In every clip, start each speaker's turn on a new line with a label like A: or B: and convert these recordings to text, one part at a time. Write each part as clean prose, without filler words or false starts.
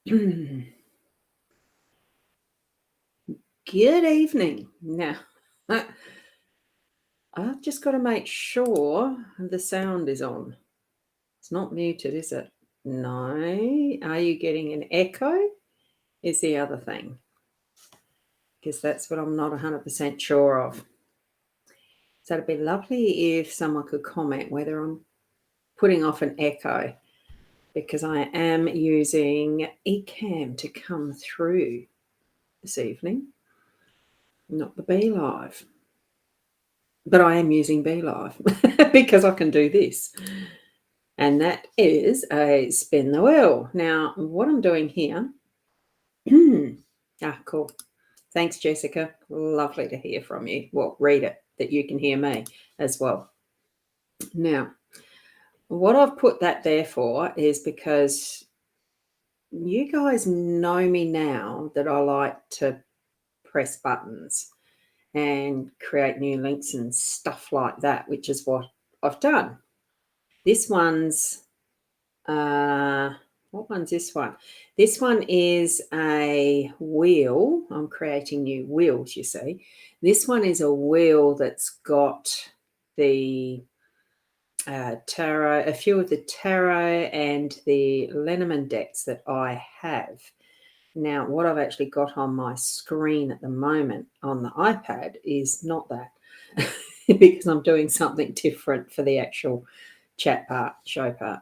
A: Good evening. Now, I've just got to make sure the sound is on. It's not muted, is it? No. Are you getting an echo? Is the other thing. Because that's what I'm not 100% sure of. So it'd be lovely if someone could comment whether I'm putting off an echo, because I am using Ecamm to come through this evening, not the Be Live. But I am using Be Live because I can do this. And that is a spin the wheel. Now, what I'm doing here. Cool. Thanks, Jessica. Lovely to hear from you. Well, read it, that you can hear me as well. Now, what I've put that there for is because you guys know me now that I like to press buttons and create new links and stuff like that, which is what I've done. This one's, what one's this one? This one is a wheel. I'm creating new wheels, you see. This one is a wheel that's got the tarot, a few of the tarot and the Lenormand decks that I have. Now, what I've actually got on my screen at the moment on the iPad is not that because I'm doing something different for the actual chat part, show part.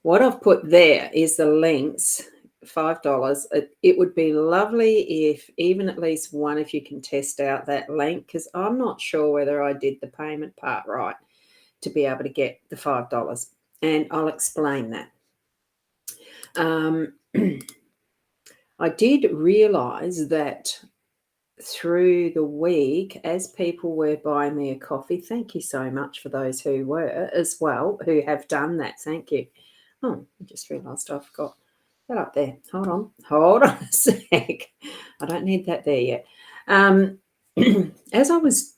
A: What I've put there is the links, $5. It would be lovely if even at least one of you can test out that link, because I'm not sure whether I did the payment part right to be able to get the $5. And I'll explain that. I did realise that through the week, as people were buying me a coffee, thank you so much for those who were as well, who have done that. Thank you. Oh, I just realised I forgot that up there. Hold on a sec. I don't need that there yet. As I was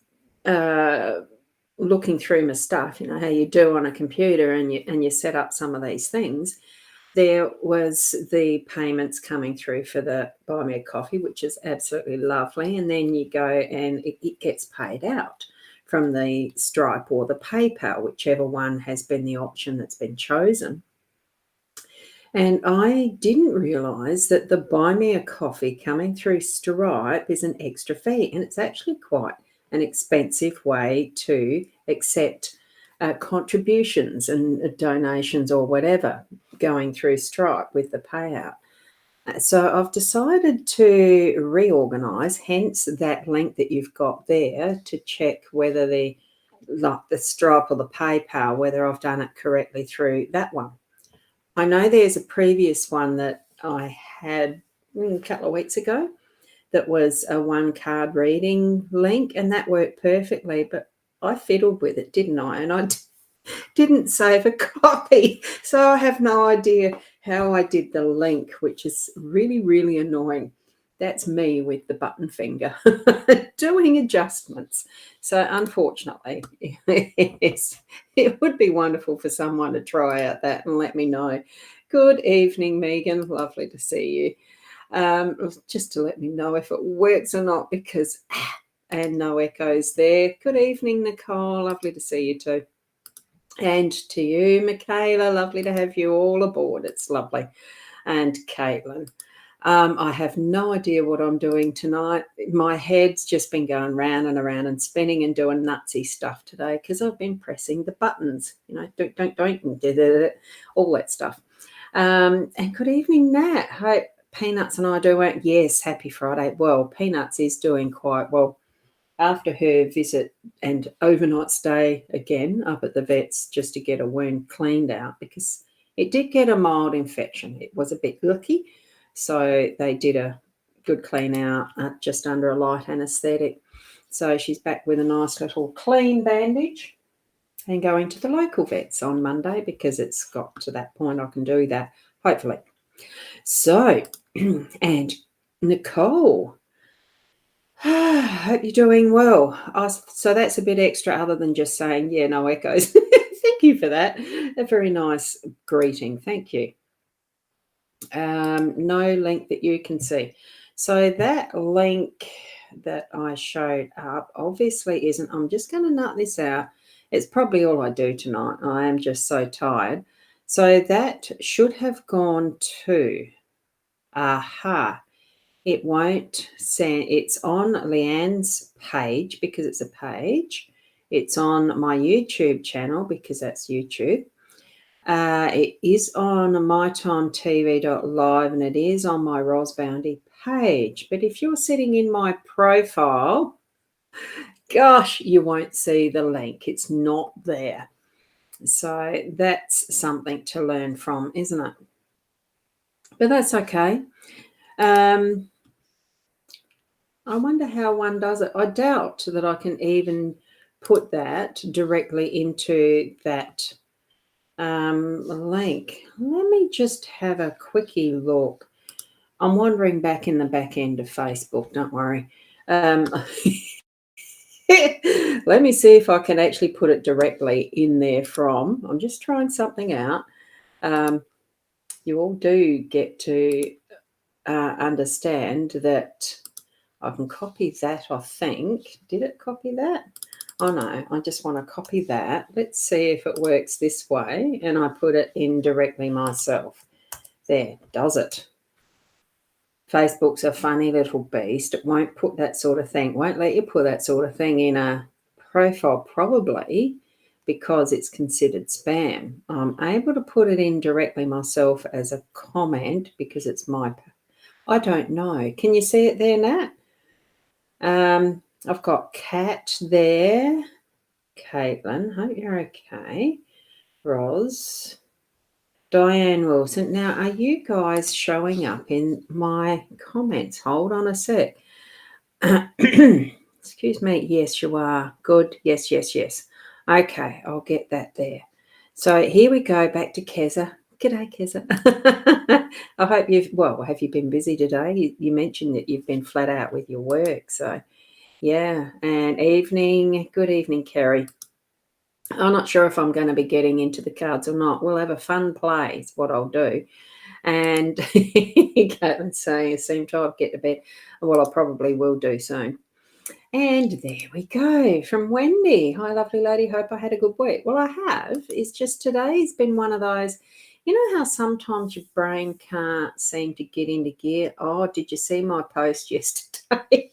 A: looking through my stuff, you know how you do on a computer, and you set up some of these things, there was the payments coming through for the Buy Me a Coffee, which is absolutely lovely. And then you go and it gets paid out from the Stripe or the PayPal, whichever one has been the option that's been chosen. And I didn't realise that the Buy Me a Coffee coming through Stripe is an extra fee. And it's actually quite an expensive way to accept contributions and donations or whatever going through Stripe with the payout. So I've decided to reorganise, hence that link that you've got there, to check whether the Stripe or the PayPal, whether I've done it correctly through that one. I know there's a previous one that I had a couple of weeks ago that was a one card reading link, and that worked perfectly, but I fiddled with it, didn't I? And I didn't save a copy. So I have no idea how I did the link, which is really, really annoying. That's me with the button finger doing adjustments. So unfortunately, yes, it would be wonderful for someone to try out that and let me know. Good evening, Megan. Lovely to see you. Just to let me know if it works or not, because and no echoes there. Good evening, Nicole. Lovely to see you too. And to you, Michaela, lovely to have you all aboard. It's lovely. And Caitlin. I have no idea what I'm doing tonight. My head's just been going round and around and spinning and doing nutsy stuff today because I've been pressing the buttons, you know, don't, all that stuff. And good evening, Nat. Hope Peanuts and I do well. Yes, happy Friday. Well, Peanuts is doing quite well after her visit and overnight stay again up at the vet's just to get a wound cleaned out, because it did get a mild infection. It was a bit lucky. So they did a good clean out just under a light anaesthetic. So she's back with a nice little clean bandage and going to the local vets on Monday, because it's got to that point I can do that, hopefully. So, and Nicole, hope you're doing well. So that's a bit extra other than just saying, yeah, no echoes. Thank you for that. A very nice greeting. Thank you. No link that you can see. So that link that I showed up obviously isn't. I'm just going to nut this out. It's probably all I do tonight. I am just so tired. So that should have gone to, aha, it won't send. It's on Leanne's page because it's a page. It's on my YouTube channel because that's YouTube. It is on mytimetv.live and it is on my Ros Boundy page. But if you're sitting in my profile, gosh, you won't see the link. It's not there. So that's something to learn from, isn't it? But that's okay. I wonder how one does it. I doubt that I can even put that directly into that link. Let me just have a quickie look. I'm wandering back in the back end of Facebook, don't worry. Let me see if I can actually put it directly in there from. I'm just trying something out. You all do get to understand that I can copy that, I think. Did it copy that? Oh no, I just want to copy that. Let's see if it works this way. And I put it in directly myself. There, does it? Facebook's a funny little beast. It won't put that sort of thing, won't let you put that sort of thing in a profile, probably because it's considered spam. I'm able to put it in directly myself as a comment because it's my, I don't know. Can you see it there, Nat? I've got Kat there. Caitlin, hope you're okay. Ros. Diane Wilson. Now, are you guys showing up in my comments? Hold on a sec. Excuse me. Yes, you are. Good. Yes, yes, yes. Okay, I'll get that there. So here we go back to Keza. G'day, Keza. I hope have you been busy today? You mentioned that you've been flat out with your work. So, yeah. And good evening, Kerry. I'm not sure if I'm going to be getting into the cards or not. We'll have a fun play is what I'll do. And Caitlin's saying, I seem tired, get to bed. Well, I probably will do soon. And there we go. From Wendy. Hi, lovely lady. Hope I had a good week. Well, I have. It's just today's been one of those, you know how sometimes your brain can't seem to get into gear? Oh, did you see my post yesterday?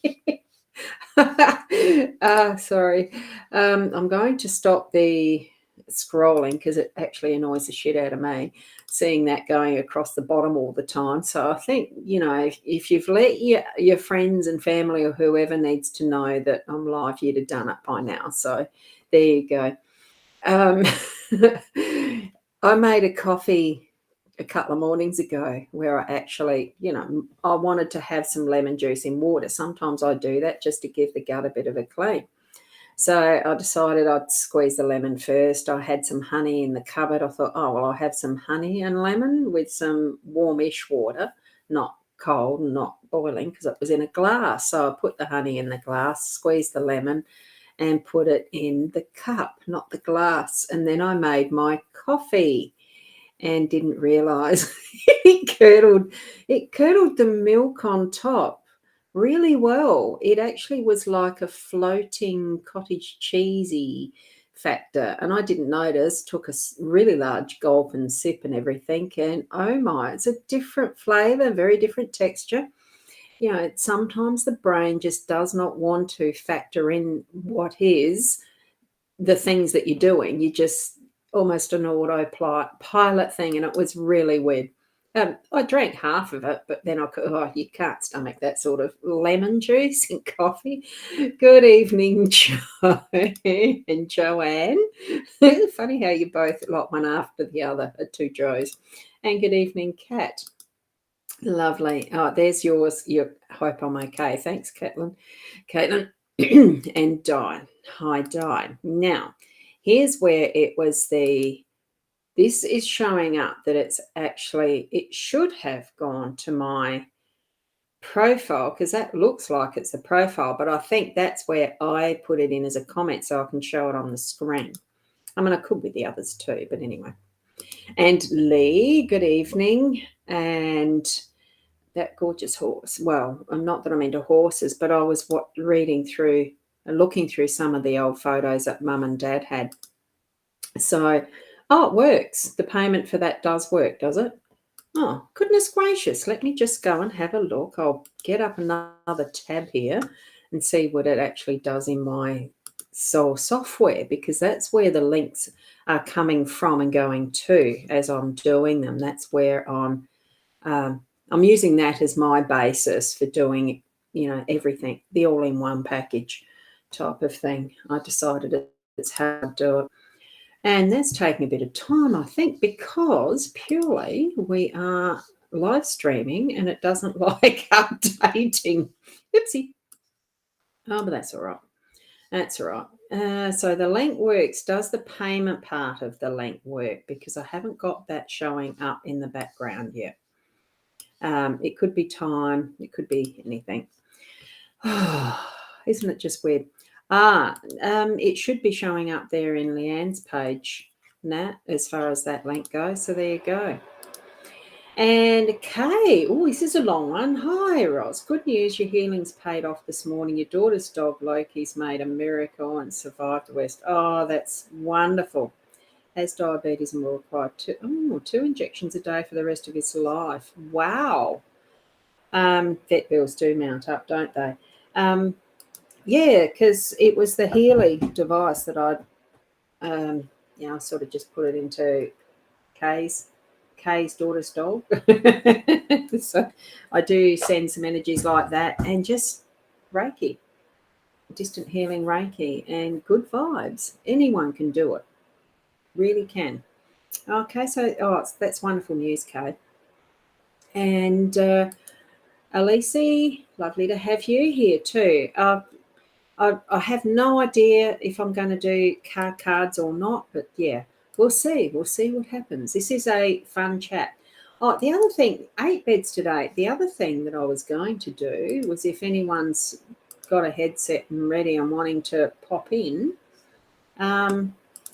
A: Sorry. I'm going to stop the scrolling because it actually annoys the shit out of me seeing that going across the bottom all the time. So I think, if you've let your friends and family or whoever needs to know that I'm live, you'd have done it by now. So there you go. I made a coffee a couple of mornings ago where I actually, I wanted to have some lemon juice in water. Sometimes I do that just to give the gut a bit of a clean. So I decided I'd squeeze the lemon first. I had some honey in the cupboard. I thought, oh, well, I'll have some honey and lemon with some warmish water, not cold and not boiling because it was in a glass. So I put the honey in the glass, squeezed the lemon and put it in the cup, not the glass. And then I made my coffee and didn't realise it curdled the milk on top really well. It actually was like a floating cottage cheesy factor, and I didn't notice. Took a really large gulp and sip and everything, and oh my, it's a different flavour, very different texture. Sometimes the brain just does not want to factor in what is the things that you're doing. You just almost an autopilot thing, and it was really weird. I drank half of it, but then you can't stomach that sort of lemon juice in coffee. Good evening, Joe and Joanne. Funny how you both like one after the other, two Joes. And good evening, Kat. Lovely. Oh, there's yours. You hope I'm okay. Thanks, Caitlin. And Di. Hi, Di. Now, here's where it was this is showing up that it should have gone to my profile because that looks like it's a profile, but I think that's where I put it in as a comment so I can show it on the screen. I mean, I could with the others too, but anyway. And Lee, good evening. And that gorgeous horse. Well, not that I'm into horses, but I was looking through some of the old photos that Mum and Dad had. So, it works. The payment for that does work, does it? Oh, goodness gracious. Let me just go and have a look. I'll get up another tab here and see what it actually does in my Soul software, because that's where the links are coming from and going to as I'm doing them. That's where I'm using that as my basis for doing, everything, the all-in-one package type of thing. I decided it's how to do it. And that's taking a bit of time, I think, because purely we are live streaming and it doesn't like updating. Oopsie. Oh, but that's all right. That's all right. So the link works. Does the payment part of the link work? Because I haven't got that showing up in the background yet. It could be time. It could be anything. Isn't it just weird? It should be showing up there in Leanne's page, Nat, as far as that link goes. So there you go. And Kay, this is a long one. Hi, Ros. Good news, your healing's paid off this morning. Your daughter's dog, Loki's, made a miracle and survived the West. Oh, that's wonderful. Has diabetes and will require two injections a day for the rest of his life. Wow. Vet bills do mount up, don't they? Yeah, because it was the Healy device that I sort of just put it into Kay's daughter's dog. So I do send some energies like that and just Reiki, distant healing Reiki, and good vibes. Anyone can do it, really can. Okay, so that's wonderful news, Kay. And Alice, lovely to have you here too. I have no idea if I'm going to do cards or not, but yeah, we'll see. We'll see what happens. This is a fun chat. Oh, the other thing, 8 beds today. The other thing that I was going to do was, if anyone's got a headset and ready and wanting to pop in, I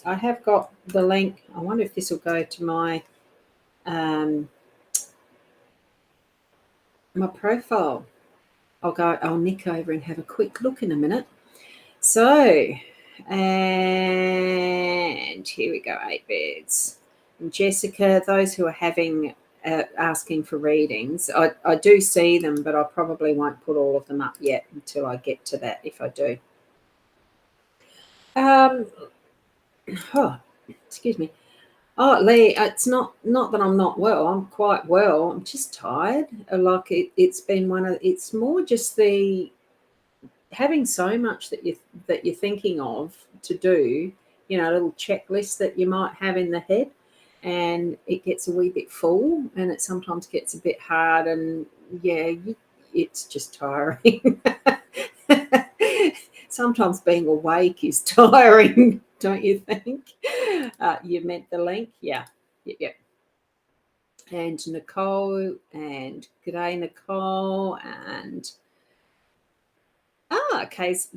A: have got the link. I wonder if this will go to my my profile. I'll nick over and have a quick look in a minute. So, and here we go, 8 beds. And Jessica, those who are having asking for readings, I do see them, but I probably won't put all of them up yet until I get to that, if I do. Excuse me. Oh, Lee, it's not that I'm not well. I'm quite well. I'm just tired. Like it's more just the having so much that you're thinking of to do, a little checklist that you might have in the head, and it gets a wee bit full, and it sometimes gets a bit hard, and it's just tiring. Sometimes being awake is tiring, don't you think? You meant the link? Yeah. And Nicole, and g'day, Nicole, and case,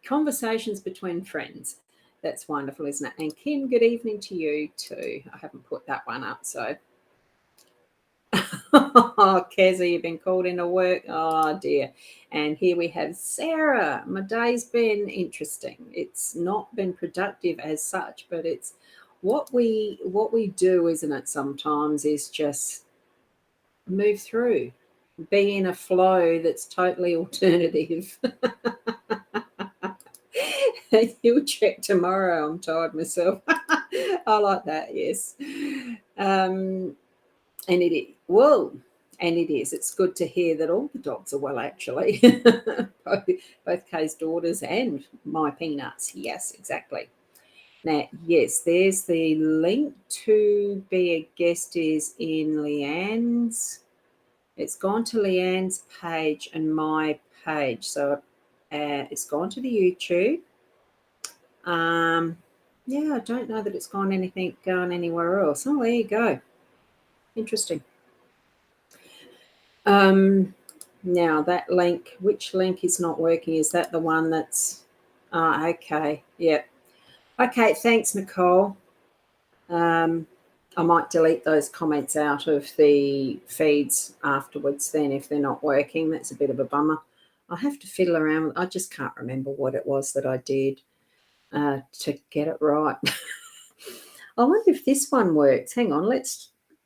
A: conversations between friends. That's wonderful, isn't it? And Kim, good evening to you too. I haven't put that one up, so. Oh, Keza, you've been called into work. Oh dear. And here we have Sarah. My day's been interesting. It's not been productive as such, but it's what we do, isn't it? Sometimes is just move through, be in a flow that's totally alternative. You'll check tomorrow. I'm tired myself. I like that. Yes. And it is. It's good to hear that all the dogs are well, actually. both Kay's daughters and my Peanuts. Yes, exactly. Now, yes, there's the link to be a guest is in Leanne's. It's gone to Leanne's page and my page. So it's gone to the YouTube. I don't know that it's gone anywhere else. Oh, there you go. Interesting. Now that link, which link is not working? Is that the one that's okay? Yeah. Okay, thanks, Nicole. I might delete those comments out of the feeds afterwards then if they're not working. That's a bit of a bummer. I'll have to fiddle around. I just can't remember what it was that I did to get it right. I wonder if this one works. Hang on,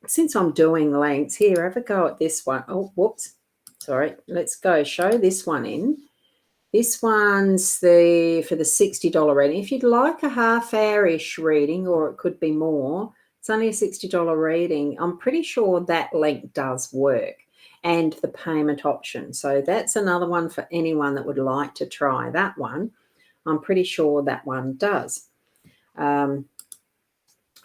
A: since I'm doing lengths here, have a go at this one. Oh, whoops. Sorry. Let's go show this one in. This one's for the $60 reading. If you'd like a half-hour-ish reading, or it could be more, it's only a $60 reading. I'm pretty sure that link does work, and the payment option. So that's another one for anyone that would like to try that one. I'm pretty sure that one does. And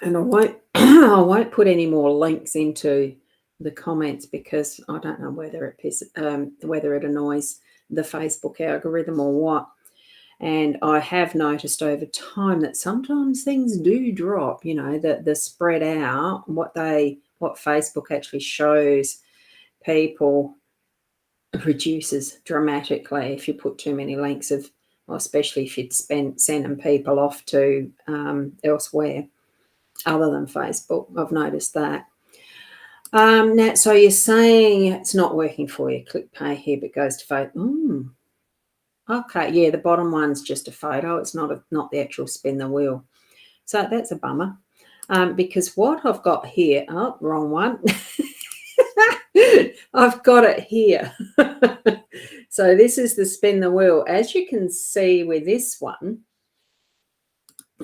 A: I won't I won't put any more links into the comments because I don't know whether it annoys the Facebook algorithm or what. And I have noticed over time that sometimes things do drop, the spread out, what Facebook actually shows people reduces dramatically if you put too many links especially if you'd sending people off to elsewhere other than Facebook. I've noticed that. Now, so you're saying it's not working for you. Click pay here, but goes to Facebook. Okay, yeah, the bottom one's just a photo. It's not the actual spin the wheel. So that's a bummer. Because what I've got here, wrong one. I've got it here. So this is the spin the wheel. As you can see with this one,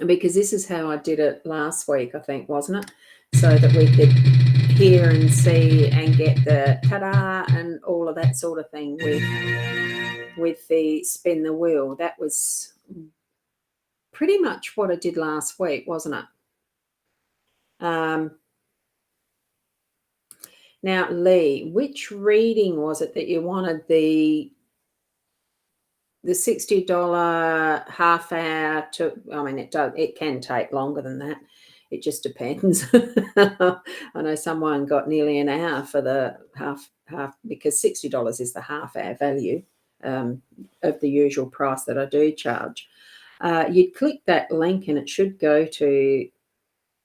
A: because this is how I did it last week, I think, wasn't it? So that we could hear and see and get the ta-da and all of that sort of thing with the spin the wheel. That was pretty much what I did last week, wasn't it? Now, Lee, which reading was it that you wanted? The $60 half hour it can take longer than that. It just depends. I know someone got nearly an hour for the half because $60 is the half hour value of the usual price that I do charge. You'd click that link and it should go to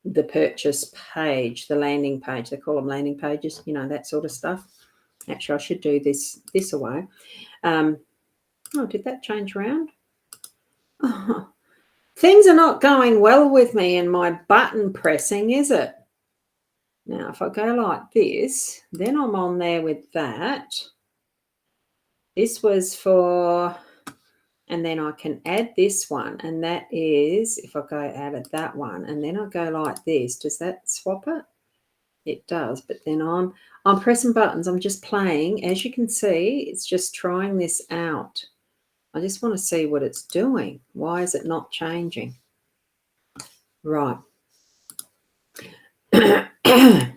A: the purchase page, the landing page. They call them landing pages, that sort of stuff. Actually, I should do this away. Did that change around? Oh, things are not going well with me and my button pressing, is it? Now, if I go like this, then I'm on there with that. This was for, and then I can add this one, and that is, if I go out of that one, and then I go like this, does that swap it? It does, but then I'm pressing buttons. I'm just playing. As you can see, it's just trying this out. I just want to see what it's doing. Why is it not changing? Right. Hang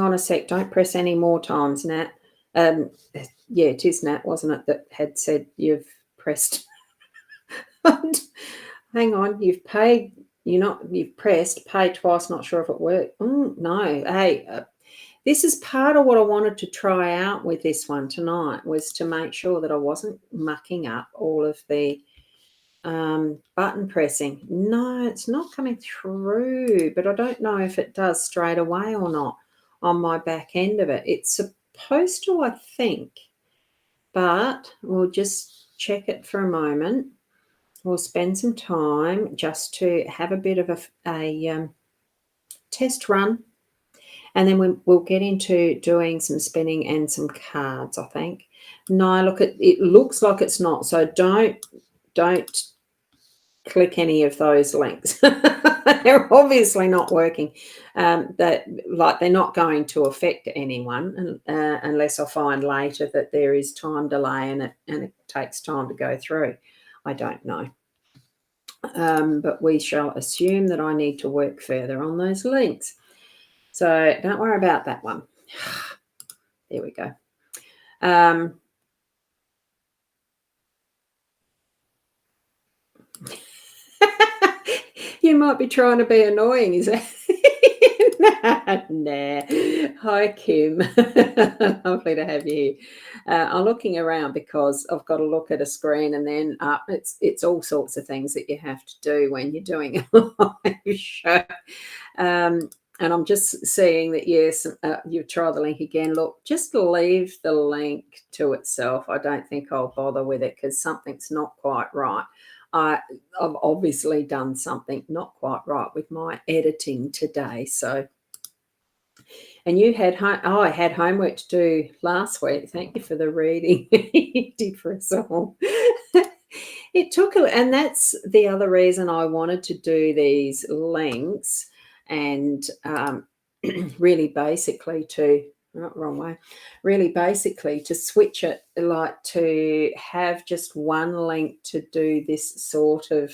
A: on a sec. Don't press any more times, Nat. Yeah, it is Nat, wasn't it, that had said you've pressed. Hang on, you've paid. You've pressed pay twice. Not sure if it worked. No. Hey, this is part of what I wanted to try out with this one tonight, was to make sure that I wasn't mucking up all of the button pressing. No, it's not coming through, but I don't know if it does straight away or not on my back end of it. It's supposed to, I think, but we'll just check it for a moment. We'll spend some time just to have a bit of a test run, and then we'll get into doing some spinning and some cards, I think. No, look, it looks like it's not, so don't click any of those links. They're obviously not working. They're not going to affect anyone unless I find later that there is time delay and it takes time to go through. I don't know. But we shall assume that I need to work further on those links. So don't worry about that one. There we go. You might be trying to be annoying, is that? Nah. Hi, Kim. Lovely to have you here. I'm looking around because I've got to look at a screen, and then it's all sorts of things that you have to do when you're doing a live show. And I'm just seeing that, yes, you try the link again. Look, just leave the link to itself. I don't think I'll bother with it because something's not quite right. I've obviously done something not quite right with my editing today. So, and you had I had homework to do last week. Thank you for the reading you did for us all. It took, and that's the other reason I wanted to do these links, and really basically to, not wrong way, really basically to switch it, like to have just one link to do this sort of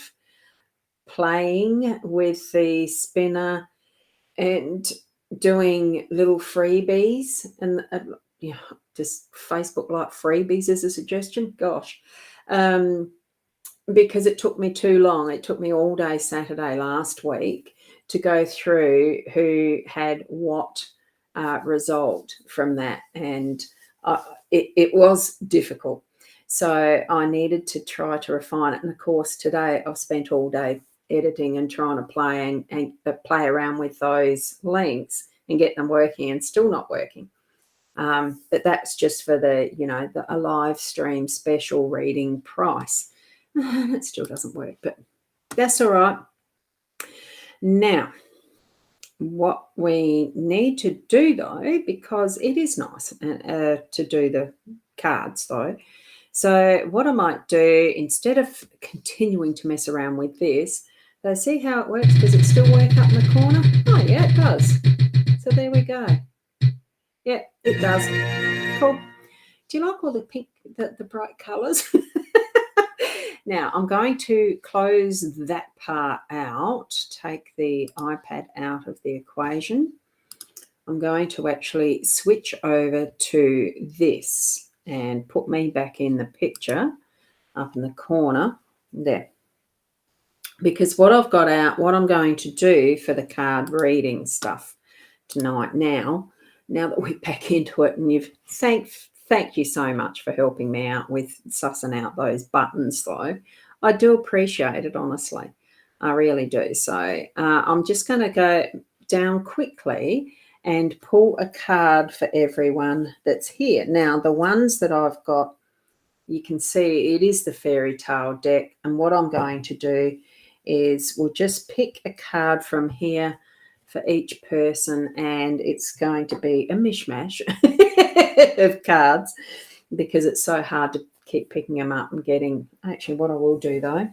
A: playing with the spinner and doing little freebies, and just Facebook like freebies as a suggestion. Gosh. Because it took me too long. It took me all day Saturday last week to go through who had what result from that, and it was difficult. So I needed to try to refine it. And of course, today I've spent all day editing and trying to play and play around with those links and get them working, and still not working. But that's just for a live stream special reading price. It still doesn't work, but that's all right. Now, what we need to do, though, because it is nice to do the cards, though. So what I might do, instead of continuing to mess around with this, see how it works? Does it still work up in the corner? Oh, yeah, it does. So there we go. Yeah, it does. Cool. Do you like all the pink, the bright colours? Now, I'm going to close that part out, take the iPad out of the equation. I'm going to actually switch over to this and put me back in the picture up in the corner there. Because what I've got out, what I'm going to do for the card reading stuff tonight now that we're back into it, and you've thank you so much for helping me out with sussing out those buttons, though. I do appreciate it, honestly. I really do. So I'm just going to go down quickly and pull a card for everyone that's here. Now, the ones that I've got, you can see it is the fairy tale deck. And what I'm going to do is we'll just pick a card from here for each person, and it's going to be a mishmash of cards because it's so hard to keep picking them up and getting. Actually, what I will do, though,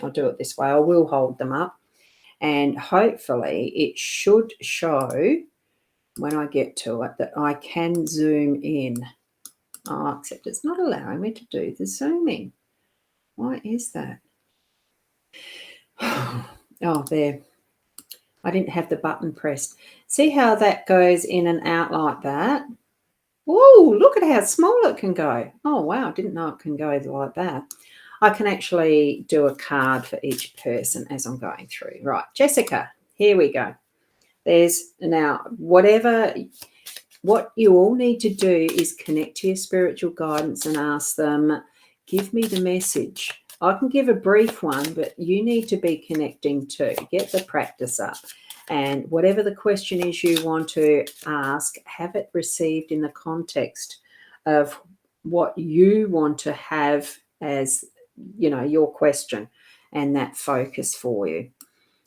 A: I'll do it this way. I will hold them up, and hopefully it should show when I get to it that I can zoom in. Oh, except it's not allowing me to do the zooming. Why is that? Oh, there. I didn't have the button pressed. See how that goes in and out like that? Whoa, look at how small it can go. Oh, wow, I didn't know it can go like that. I can actually do a card for each person as I'm going through. Right, Jessica, here we go. There's now what you all need to do is connect to your spiritual guidance and ask them, give me the message. I can give a brief one, but you need to be connecting too. Get the practice up. And whatever the question is you want to ask, have it received in the context of what you want to have as, your question and that focus for you.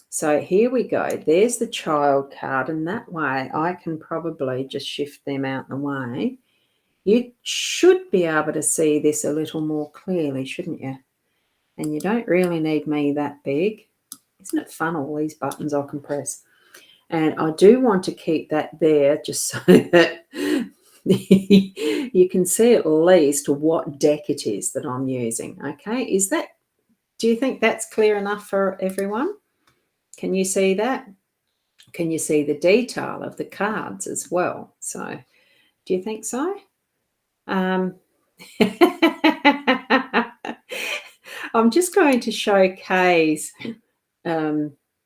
A: So here we go. There's the child card, and that way I can probably just shift them out the way. You should be able to see this a little more clearly, shouldn't you? And you don't really need me that big. Isn't it fun, all these buttons I can press? And I do want to keep that there just so that you can see at least what deck it is that I'm using. Okay, do you think that's clear enough for everyone? Can you see that? Can you see the detail of the cards as well? So, do you think so? I'm just going to show Kay's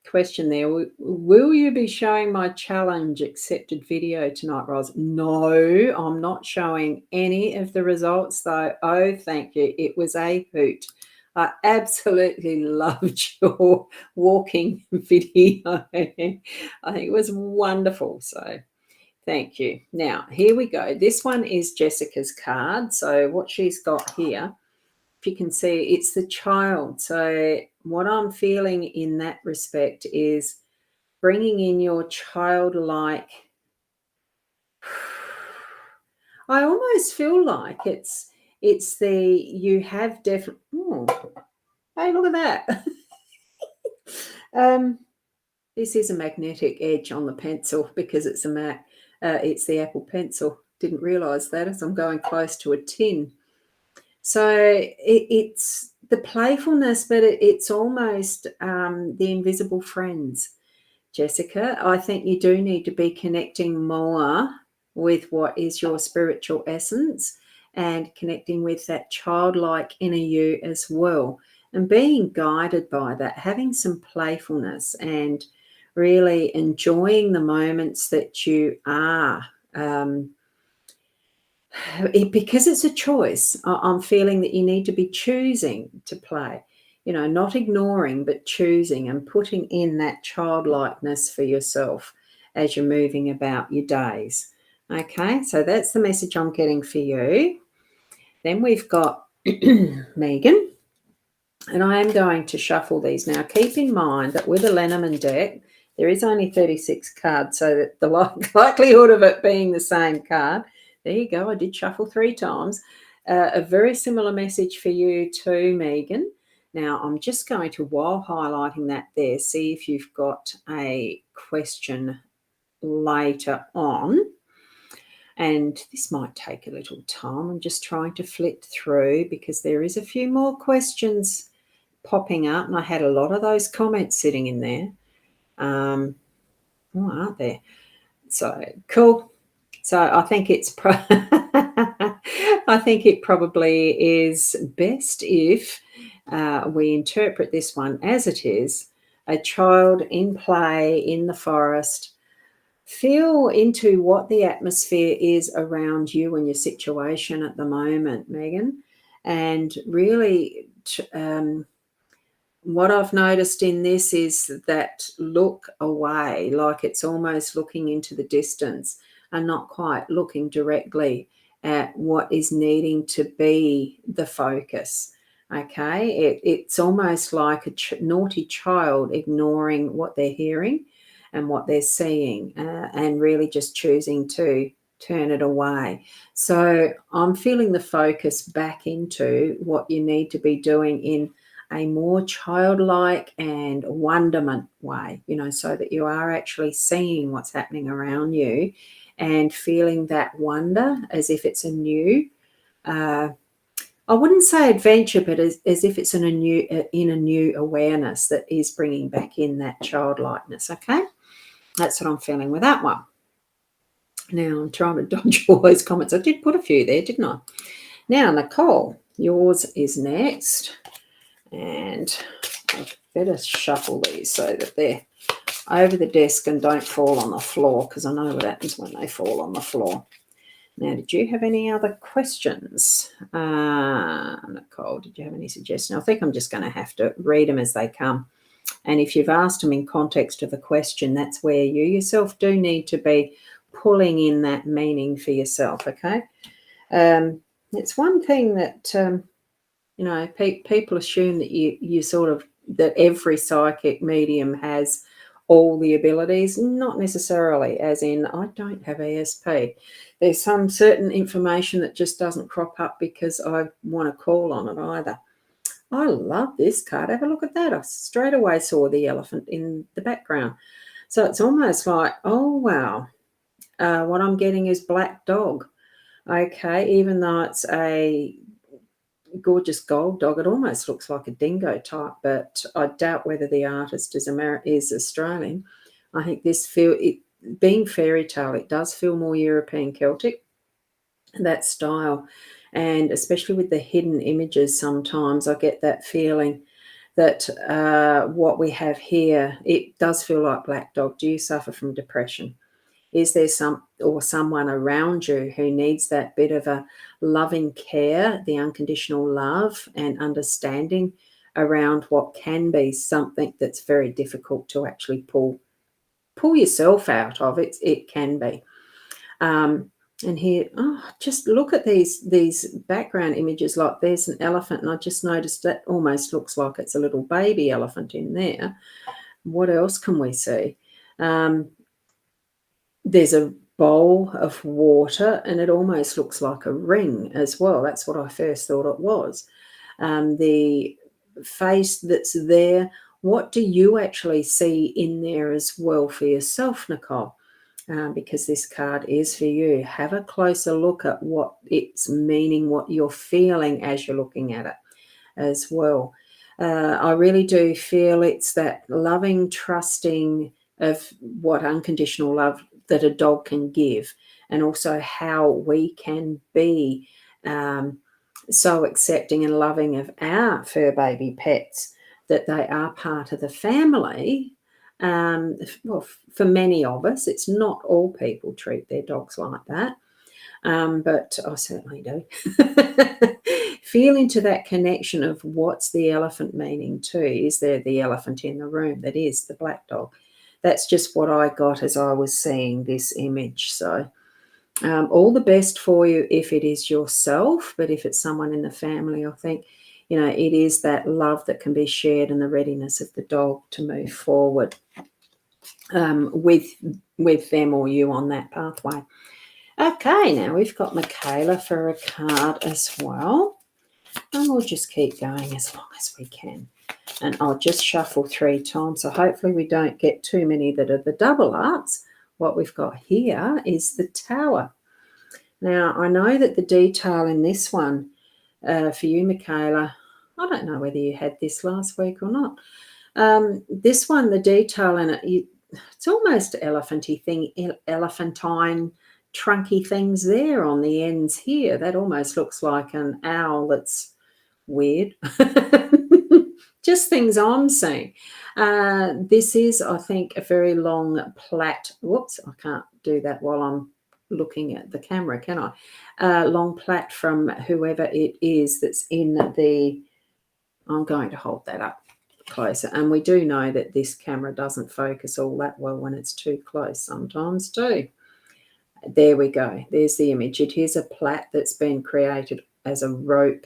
A: question there. Will you be showing my challenge accepted video tonight, Ros? No, I'm not showing any of the results, though. Oh, thank you. It was a hoot. I absolutely loved your walking video. I think it was wonderful. So thank you. Now, here we go. This one is Jessica's card. So what she's got here, if you can see, it's the child. So what I'm feeling in that respect is bringing in your childlike. I almost feel like it's you have definitely. Oh, hey, look at that. This is a magnetic edge on the pencil because it's it's the Apple Pencil. Didn't realise that as I'm going close to a tin. So it's the playfulness, but it's almost the invisible friends. Jessica, I think you do need to be connecting more with what is your spiritual essence and connecting with that childlike inner you as well, and being guided by that, having some playfulness and really enjoying the moments that you are. Because it's a choice, I'm feeling that you need to be choosing to play, not ignoring, but choosing and putting in that childlikeness for yourself as you're moving about your days. Okay, so that's the message I'm getting for you. Then we've got Megan, and I am going to shuffle these now. Keep in mind that with a Lenormand deck, there is only 36 cards, so that the likelihood of it being the same card. There you go. I did shuffle 3 times. A very similar message for you too, Megan. Now, I'm just going to, while highlighting that there, see if you've got a question later on. And this might take a little time. I'm just trying to flip through because there is a few more questions popping up. And I had a lot of those comments sitting in there. Aren't there? So, cool. So I think I think it probably is best if we interpret this one as it is, a child in play in the forest. Feel into what the atmosphere is around you and your situation at the moment, Megan, and really what I've noticed in this is that look away, like it's almost looking into the distance and not quite looking directly at what is needing to be the focus. Okay, it's almost like a naughty child ignoring what they're hearing and what they're seeing and really just choosing to turn it away. So I'm feeling the focus back into what you need to be doing in a more childlike and wonderment way, so that you are actually seeing what's happening around you and feeling that wonder as if it's a new, I wouldn't say adventure, but as if it's in a new awareness that is bringing back in that childlikeness. Okay, that's what I'm feeling with that one. Now I'm trying to dodge all those comments. I did put a few there, didn't I? Now, Nicole, yours is next. And I better shuffle these so that they're over the desk and don't fall on the floor, because I know what happens when they fall on the floor. Now, did you have any other questions? Nicole, did you have any suggestions? I think I'm just going to have to read them as they come. And if you've asked them in context of a question, that's where you yourself do need to be pulling in that meaning for yourself, okay? It's one thing that... people assume that you sort of, that every psychic medium has all the abilities. Not necessarily, as in, I don't have ESP. There's some certain information that just doesn't crop up because I want to call on it either. I love this card. Have a look at that. I straight away saw the elephant in the background. So it's almost like, oh, wow. What I'm getting is black dog. Okay, even though it's a gorgeous gold dog, it almost looks like a dingo type, but I doubt whether the artist is Australian. I think being fairy tale, it does feel more European Celtic, that style, and especially with the hidden images, sometimes I get that feeling that what we have here, it does feel like black dog. Do you suffer from depression? Is there someone around you who needs that bit of a loving care, the unconditional love and understanding around what can be something that's very difficult to actually pull yourself out of? It can be. And here, just look at these background images. Like there's an elephant, and I just noticed that almost looks like it's a little baby elephant in there. What else can we see? There's a bowl of water, and it almost looks like a ring as well. That's what I first thought it was. The face that's there, what do you actually see in there as well for yourself, Nicole? Because this card is for you. Have a closer look at what it's meaning, what you're feeling as you're looking at it as well. I really do feel it's that loving, trusting of what unconditional love that a dog can give, and also how we can be so accepting and loving of our fur baby pets, that they are part of the family. Well, for many of us, it's not all people treat their dogs like that, but I certainly do. Feel into that connection of what's the elephant meaning too. Is there the elephant in the room that is the black dog? That's just what I got as I was seeing this image. So all the best for you if it is yourself, but if it's someone in the family, I think, you know, it is that love that can be shared and the readiness of the dog to move forward with them or you on that pathway. Okay, now we've got Michaela for a card as well. And we'll just keep going as long as we can. And I'll just shuffle 3 times. So hopefully we don't get too many that are the double arts. What we've got here is the Tower. Now, I know that the detail in this one for you, Michaela, I don't know whether you had this last week or not. This one, the detail in it, it's almost elephanty thing, elephantine, trunky things there on the ends here. That almost looks like an owl. That's weird. Just things I'm seeing. This is, I think, a very long plait. Whoops, I can't do that while I'm looking at the camera, can I? Long plait from whoever it is that's in the... I'm going to hold that up closer. And we do know that this camera doesn't focus all that well when it's too close sometimes too. There we go. There's the image. It is a plait that's been created as a rope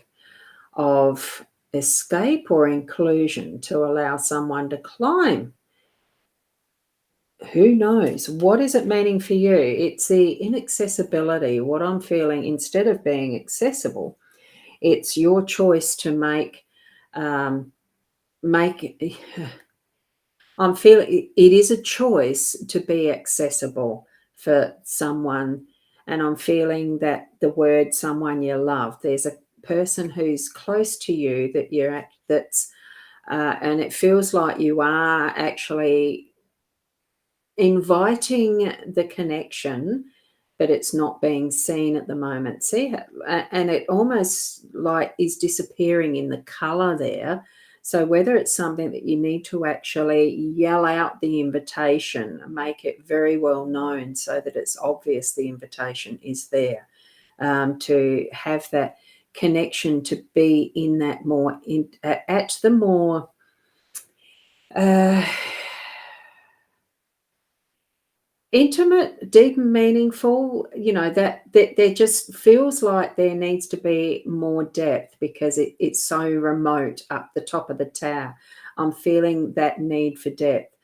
A: of escape or inclusion to allow someone to climb. Who knows? What is it meaning for you? It's the inaccessibility. What I'm feeling, instead of being accessible, it's your choice to make I'm feeling it is a choice to be accessible for someone, and I'm feeling that the word someone you love, there's a person who's close to you that you're at, that's and it feels like you are actually inviting the connection, but it's not being seen at the moment. See, and it almost like is disappearing in the color there. So whether it's something that you need to actually yell out the invitation, make it very well known so that it's obvious the invitation is there, to have that connection, to be in that more, at the more intimate, deep and meaningful, you know, that there just feels like there needs to be more depth because it's so remote up the top of the tower. I'm feeling that need for depth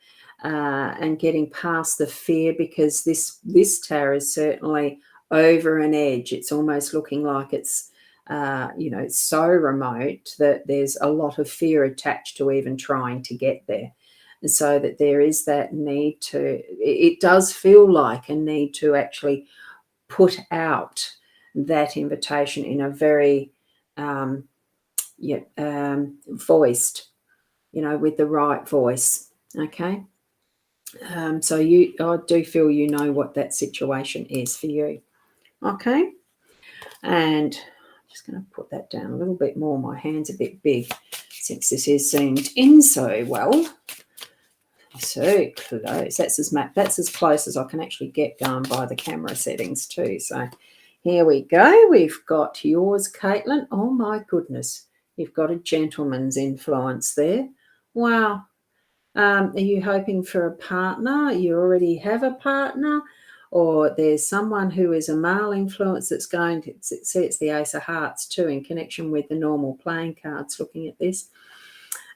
A: and getting past the fear, because this tower is certainly over an edge. It's almost looking like it's you know, it's so remote that there's a lot of fear attached to even trying to get there. And so that there is that need to, it does feel like a need to actually put out that invitation in a very voiced, you know, with the right voice. Okay. So I do feel you know what that situation is for you. Okay. And I'm just going to put that down a little bit more. My hand's a bit big. since this is zoomed in so well. So close. That's as close as I can actually get going by the camera settings too. So here we go. We've got yours, Caitlin. Oh my goodness. You've got a gentleman's influence there. Wow. Are you hoping for a partner? You already have a partner? Or there's someone who is a male influence that's going to see, it's the Ace of Hearts too, in connection with the normal playing cards looking at this.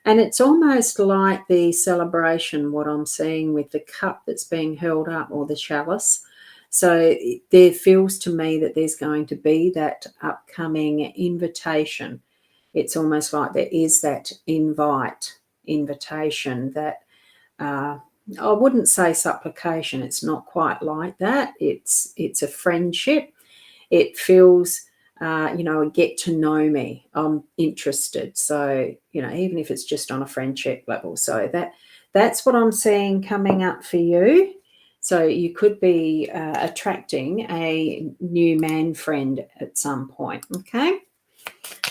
A: And it's almost like the celebration, what I'm seeing with the cup that's being held up, or the chalice. So there feels to me that there's going to be that upcoming invitation. It's almost like there is that invitation that I wouldn't say supplication. It's not quite like that. It's a friendship. It feels, get to know me. I'm interested. So, even if it's just on a friendship level. So that's what I'm seeing coming up for you. So you could be attracting a new man friend at some point. Okay.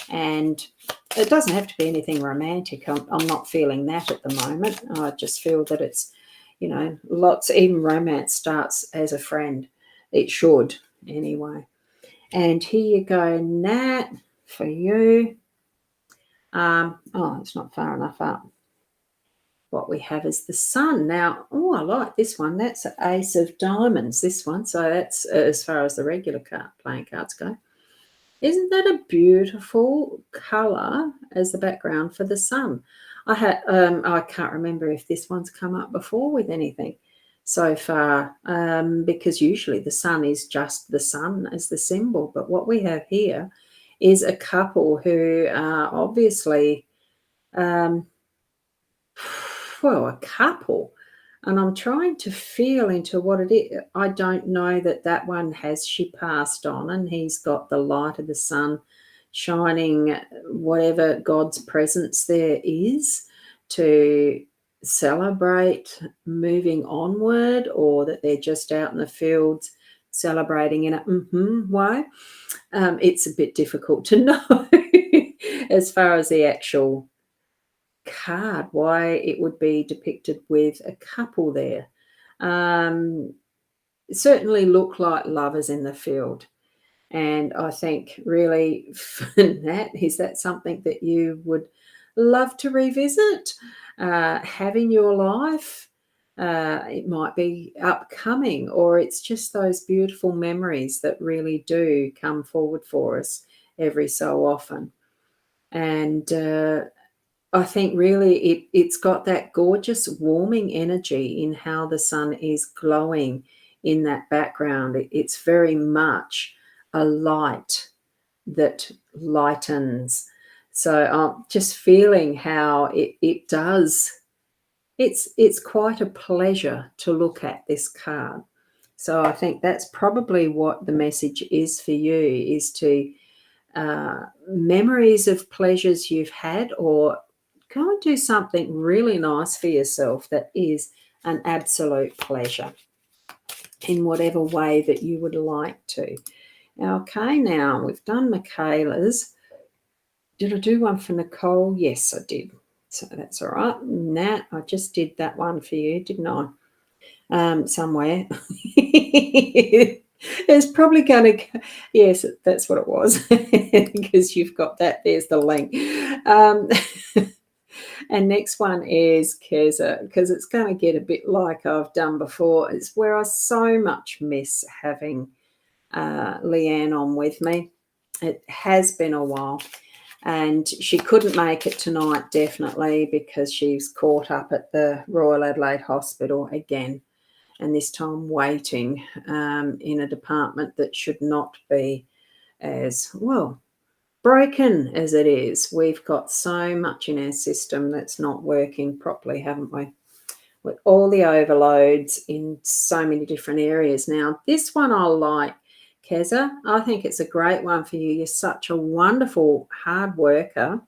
A: And it doesn't have to be anything romantic. I'm not feeling that at the moment. I just feel that it's, even romance starts as a friend. It should anyway. And here you go, Nat, for you. It's not far enough up. What we have is the sun. Now, I like this one. That's an Ace of Diamonds, this one. So that's as far as the regular playing cards go. Isn't that a beautiful colour as the background for the sun? I can't remember if this one's come up before with anything so far, because usually the sun is just the sun as the symbol. But what we have here is a couple who are obviously, a couple. And I'm trying to feel into what it is. I don't know that one she passed on, and he's got the light of the sun shining whatever God's presence there is to celebrate moving onward, or that they're just out in the fields celebrating in a way. It's a bit difficult to know as far as the actual card, why it would be depicted with a couple there. Certainly look like lovers in the field. And I think really for that, is that something that you would love to revisit, have in your life? It might be upcoming, or it's just those beautiful memories that really do come forward for us every so often. And I think really it's got that gorgeous warming energy in how the sun is glowing in that background. It's very much a light that lightens. So I'm just feeling how it does. It's quite a pleasure to look at this card. So I think that's probably what the message is for you, is to memories of pleasures you've had, or go and do something really nice for yourself that is an absolute pleasure in whatever way that you would like to. Okay, now we've done Michaela's. Did I do one for Nicole? Yes, I did. So that's all right. Nat, I just did that one for you, didn't I? Somewhere. It's probably going to, yes, that's what it was, because you've got that. There's the link. And next one is Keza, because it's going to get a bit like I've done before. It's where I so much miss having Leanne on with me. It has been a while, and she couldn't make it tonight, definitely, because she's caught up at the Royal Adelaide Hospital again, and this time waiting in a department that should not be as well broken as it is. We've got so much in our system that's not working properly, haven't we? With all the overloads in so many different areas. Now, this one I like, Keza. I think it's a great one for you. You're such a wonderful hard worker.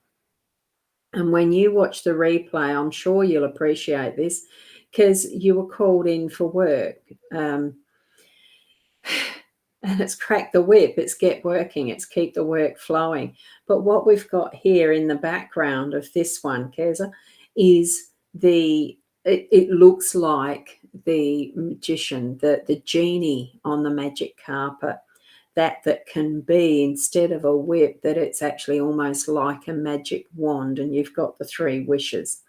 A: And when you watch the replay, I'm sure you'll appreciate this, because you were called in for work. and it's crack the whip, it's get working, it's keep the work flowing. But what we've got here in the background of this one, Keza, is it looks like the magician, the genie on the magic carpet, that can be, instead of a whip, that it's actually almost like a magic wand, and you've got the 3 wishes.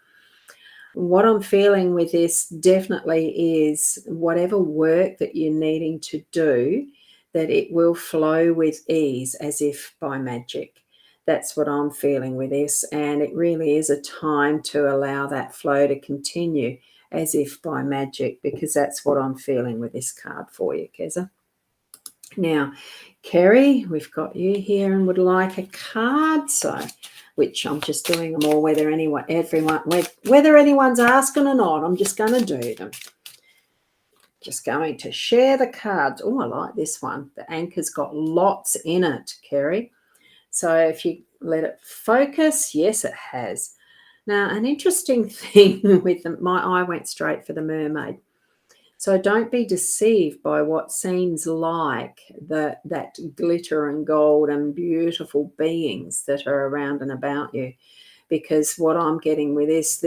A: What I'm feeling with this definitely is whatever work that you're needing to do, that it will flow with ease as if by magic. That's what I'm feeling with this, and it really is a time to allow that flow to continue as if by magic, because that's what I'm feeling with this card for you, Keza. Now, Kerry, we've got you here and would like a card, so which I'm just doing them all, whether anyone's asking or not. I'm just going to do them. Just going to share the cards. Oh, I like this one. The anchor's got lots in it, Kerry. So if you let it focus, yes, it has. Now, an interesting thing with my eye went straight for the mermaid. So don't be deceived by what seems like that glitter and gold and beautiful beings that are around and about you, because what I'm getting with is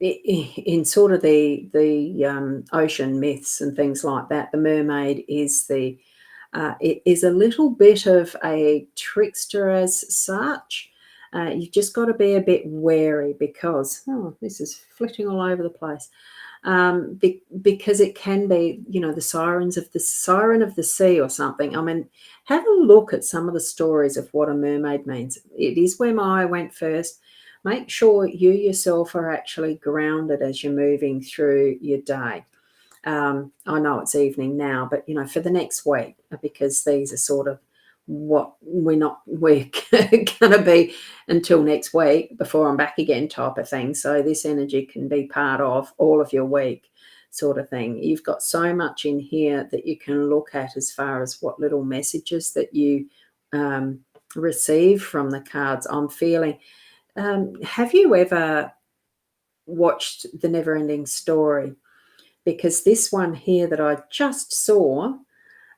A: in sort of the ocean myths and things like that, the mermaid is it is a little bit of a trickster as such. You've just got to be a bit wary, because this is flitting all over the place. Because it can be, the siren of the sea or something. I mean, have a look at some of the stories of what a mermaid means. It is where my eye went first. Make sure you yourself are actually grounded as you're moving through your day. I know it's evening now, but for the next week, because these are sort of what we're going to be until next week before I'm back again type of thing. So this energy can be part of all of your week sort of thing. You've got so much in here that you can look at as far as what little messages that you receive from the cards. I'm feeling, have you ever watched The Never-Ending Story? Because this one here that I just saw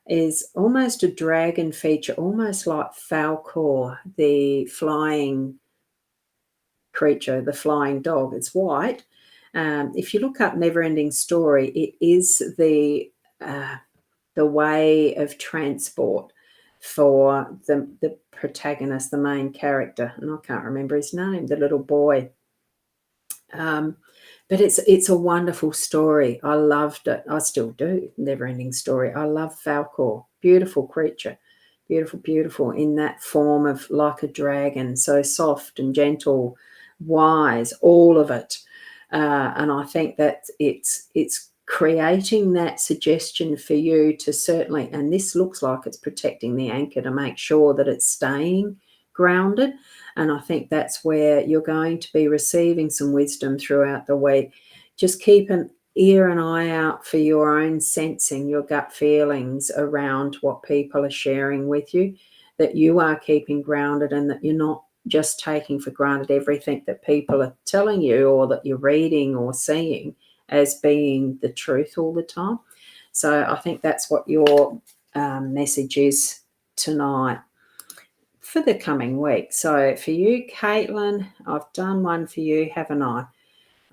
A: is almost a dragon feature, almost like Falcor, the flying creature, the flying dog. It's white. If you look up Never-Ending Story, it is the way of transport for the protagonist, the main character, and I can't remember his name, the little boy. But it's a wonderful story. I loved it. I still do. Never-Ending Story. I love Falcor. Beautiful creature. Beautiful, beautiful in that form of like a dragon. So soft and gentle, wise, all of it. And I think that it's creating that suggestion for you to certainly, and this looks like it's protecting the anchor to make sure that it's staying grounded. And I think that's where you're going to be receiving some wisdom throughout the week. Just keep an ear and eye out for your own sensing, your gut feelings around what people are sharing with you, that you are keeping grounded and that you're not just taking for granted everything that people are telling you or that you're reading or seeing as being the truth all the time. So I think that's what your message is tonight for the coming week. So for you, Caitlin, I've done one for you, haven't I?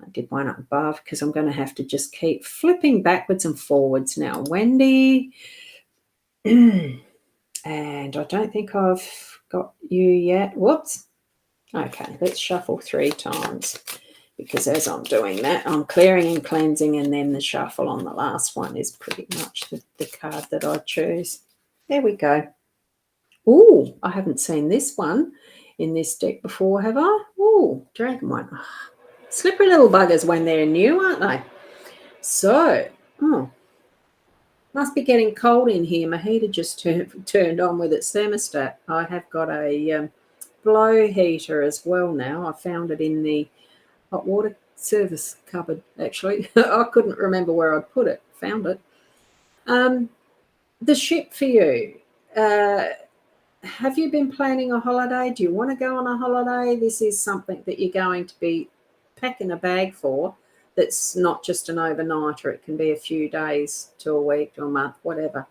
A: I did one up above because I'm going to have to just keep flipping backwards and forwards now. Wendy, and I don't think I've got you yet. Whoops. Okay, let's shuffle 3 times, because as I'm doing that, I'm clearing and cleansing, and then the shuffle on the last one is pretty much the card that I choose. There we go. Oh, I haven't seen this one in this deck before, have I? Oh, dragon one. Oh, slippery little buggers when they're new, aren't they? So, must be getting cold in here. My heater just turned on with its thermostat. I have got a blow heater as well now. I found it in the hot water service cupboard, actually. I couldn't remember where I'd put it. Found it. The ship for you. Have you been planning a holiday? Do you want to go on a holiday? This is something that you're going to be packing a bag for that's not just an overnight, or it can be a few days to a week to a month, whatever.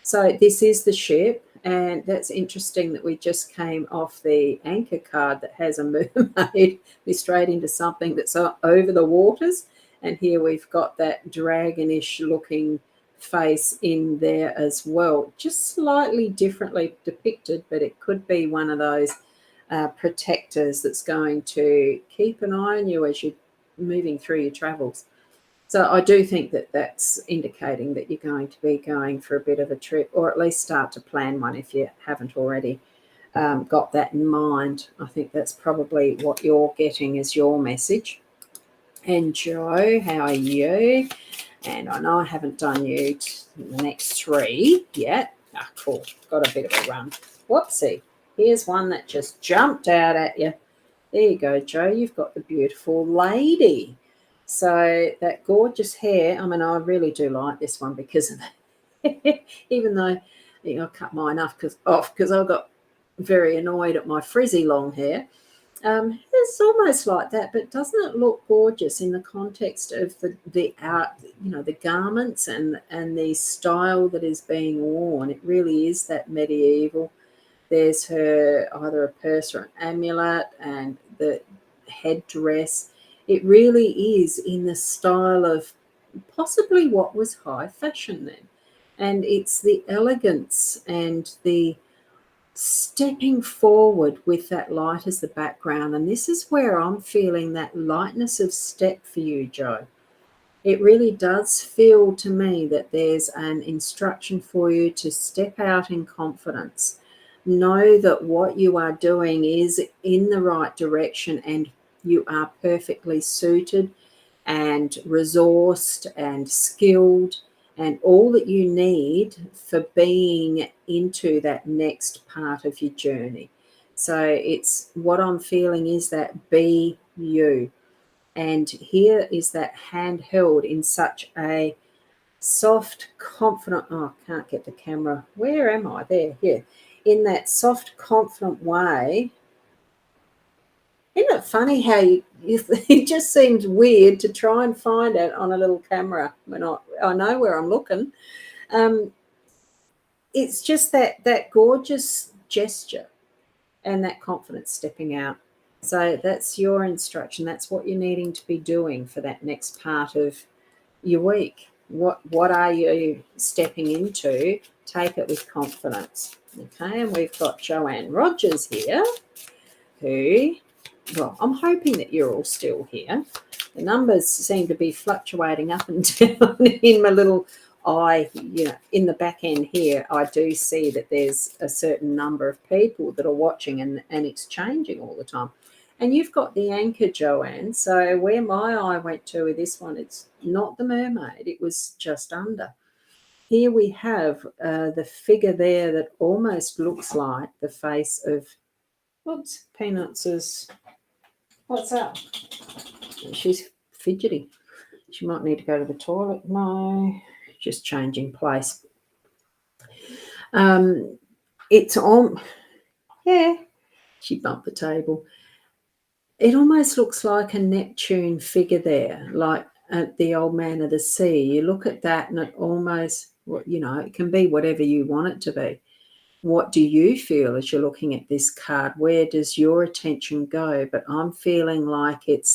A: So this is the ship, and that's interesting that we just came off the anchor card that has a mermaid. We're straight into something that's over the waters, and here we've got that dragonish looking face in there as well, just slightly differently depicted, but it could be one of those protectors that's going to keep an eye on you as you're moving through your travels. So I do think that that's indicating that you're going to be going for a bit of a trip, or at least start to plan one if you haven't already got that in mind. I think that's probably what you're getting as your message. And Joe, how are you? And I know I haven't done you the next 3 yet. Ah, cool. Got a bit of a run. Whoopsie. Here's one that just jumped out at you. There you go, Joe. You've got the beautiful lady. So that gorgeous hair. I mean, I really do like this one because of that. Even though I cut mine off because I got very annoyed at my frizzy long hair. It's almost like that, but doesn't it look gorgeous in the context of the art, the garments and the style that is being worn? It really is that medieval. There's her either a purse or an amulet, and the headdress. It really is in the style of possibly what was high fashion then. And it's the elegance and the stepping forward with that light as the background. And this is where I'm feeling that lightness of step for you, Joe. It really does feel to me that there's an instruction for you to step out in confidence. Know that what you are doing is in the right direction, and you are perfectly suited and resourced and skilled and all that you need for being into that next part of your journey. So it's what I'm feeling is that be you. And here is that hand held in such a soft, confident, oh, I can't get the camera. Where am I? There, here. In that soft, confident way. Isn't it funny how it just seems weird to try and find it on a little camera when I know where I'm looking. It's just that gorgeous gesture and that confidence stepping out. So that's your instruction. That's what you're needing to be doing for that next part of your week. What are you stepping into? Take it with confidence. Okay, and we've got Joanne Rogers here, who, well, I'm hoping that you're all still here. The numbers seem to be fluctuating up and down in my little eye, in the back end here. I do see that there's a certain number of people that are watching, and it's changing all the time. And you've got the anchor, Joanne. So where my eye went to with this one, it's not the mermaid. It was just under. Here we have the figure there that almost looks like the face of, whoops, Peanuts is, what's up? She's fidgety. She might need to go to the toilet. No, just changing place. It's on, yeah, she bumped the table. It almost looks like a Neptune figure there, like the old man of the sea. You look at that and it almost, it can be whatever you want it to be. What do you feel as you're looking at this card? Where does your attention go? But I'm feeling like it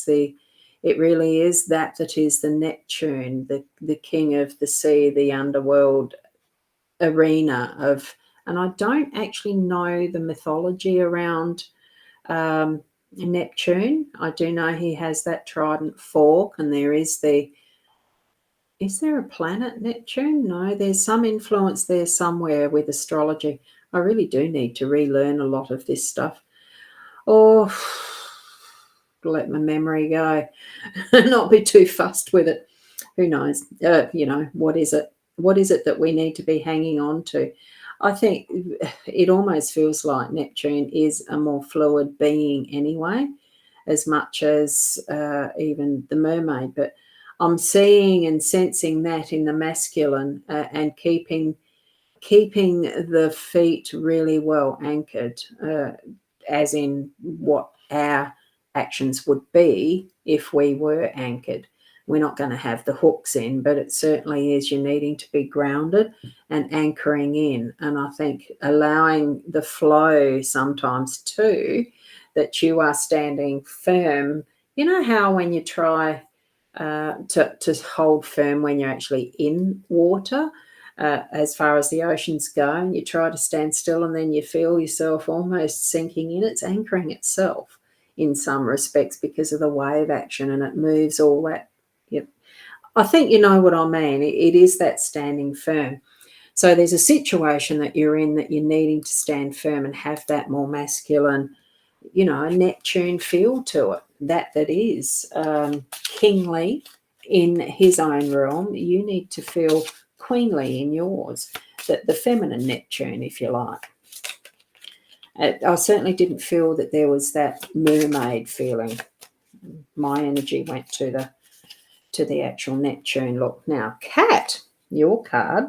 A: really is that is the Neptune, the king of the sea, the underworld arena of, and I don't actually know the mythology around Neptune. I do know he has that trident fork, and is there a planet Neptune? No, there's some influence there somewhere with astrology. I really do need to relearn a lot of this stuff. Oh, let my memory go. Not be too fussed with it. Who knows? What is it? What is it that we need to be hanging on to? I think it almost feels like Neptune is a more fluid being anyway, as much as even the mermaid. But I'm seeing and sensing that in the masculine, and keeping the feet really well anchored, as in what our actions would be if we were anchored. we're not going to have the hooks in, but it certainly is you needing to be grounded and anchoring in. And I think allowing the flow sometimes too, that you are standing firm. You know how when you try to hold firm when you're actually in water, as far as the oceans go, and you try to stand still and then you feel yourself almost sinking in. It's anchoring itself in some respects because of the wave action, and it moves all that. Yep. I think you know what I mean. It is that standing firm. So there's a situation that you're in that you're needing to stand firm and have that more masculine, a Neptune feel to it. That is kingly in his own realm. You need to feel queenly in yours, the feminine Neptune, if you like. I certainly didn't feel that there was that mermaid feeling. My energy went to the actual Neptune look. Now, Cat, your card.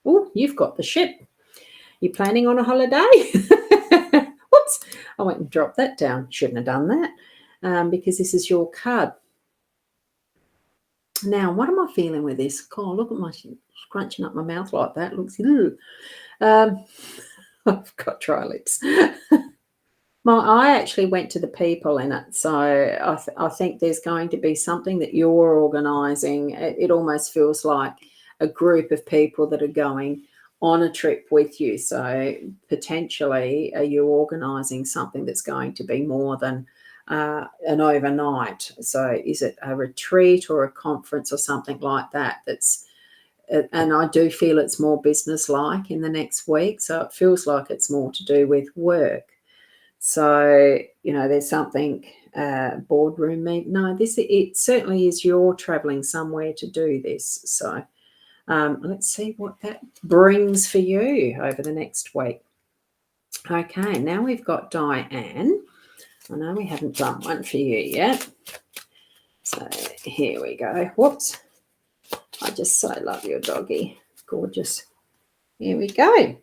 A: Oh, you've got the ship. You planning on a holiday? Whoops, I went and dropped that down. Shouldn't have done that because this is your card. Now, what am I feeling with this? God, look at my scrunching up my mouth like that. Looks, I've got dry lips. I actually went to the people in it. So I think there's going to be something that you're organising. It almost feels like a group of people that are going on a trip with you. So potentially are you organising something that's going to be more than an overnight? So is it a retreat or a conference or something like that? And I do feel it's more business-like in the next week. So it feels like it's more to do with work. So, there's something boardroom meet. No, it certainly is you're traveling somewhere to do this. So let's see what that brings for you over the next week. Okay, now we've got Diane. I know we haven't done one for you yet. So here we go. Whoops. I just so love your doggy. Gorgeous. Here we go.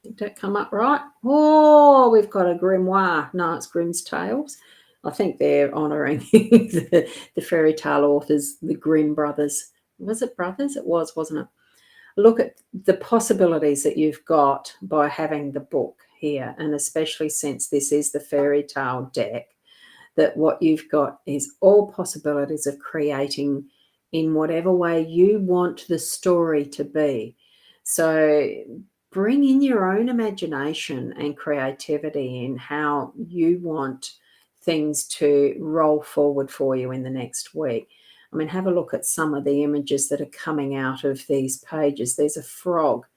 A: Did that come up right? Oh, we've got a grimoire. No, it's Grimm's Tales. I think they're honouring the fairy tale authors, the Grimm brothers. Was it brothers? It was, wasn't it? Look at the possibilities that you've got by having the book here, and especially since this is the fairy tale deck, that what you've got is all possibilities of creating in whatever way you want the story to be. So bring in your own imagination and creativity in how you want things to roll forward for you in the next week. I mean, have a look at some of the images that are coming out of these pages. There's a frog.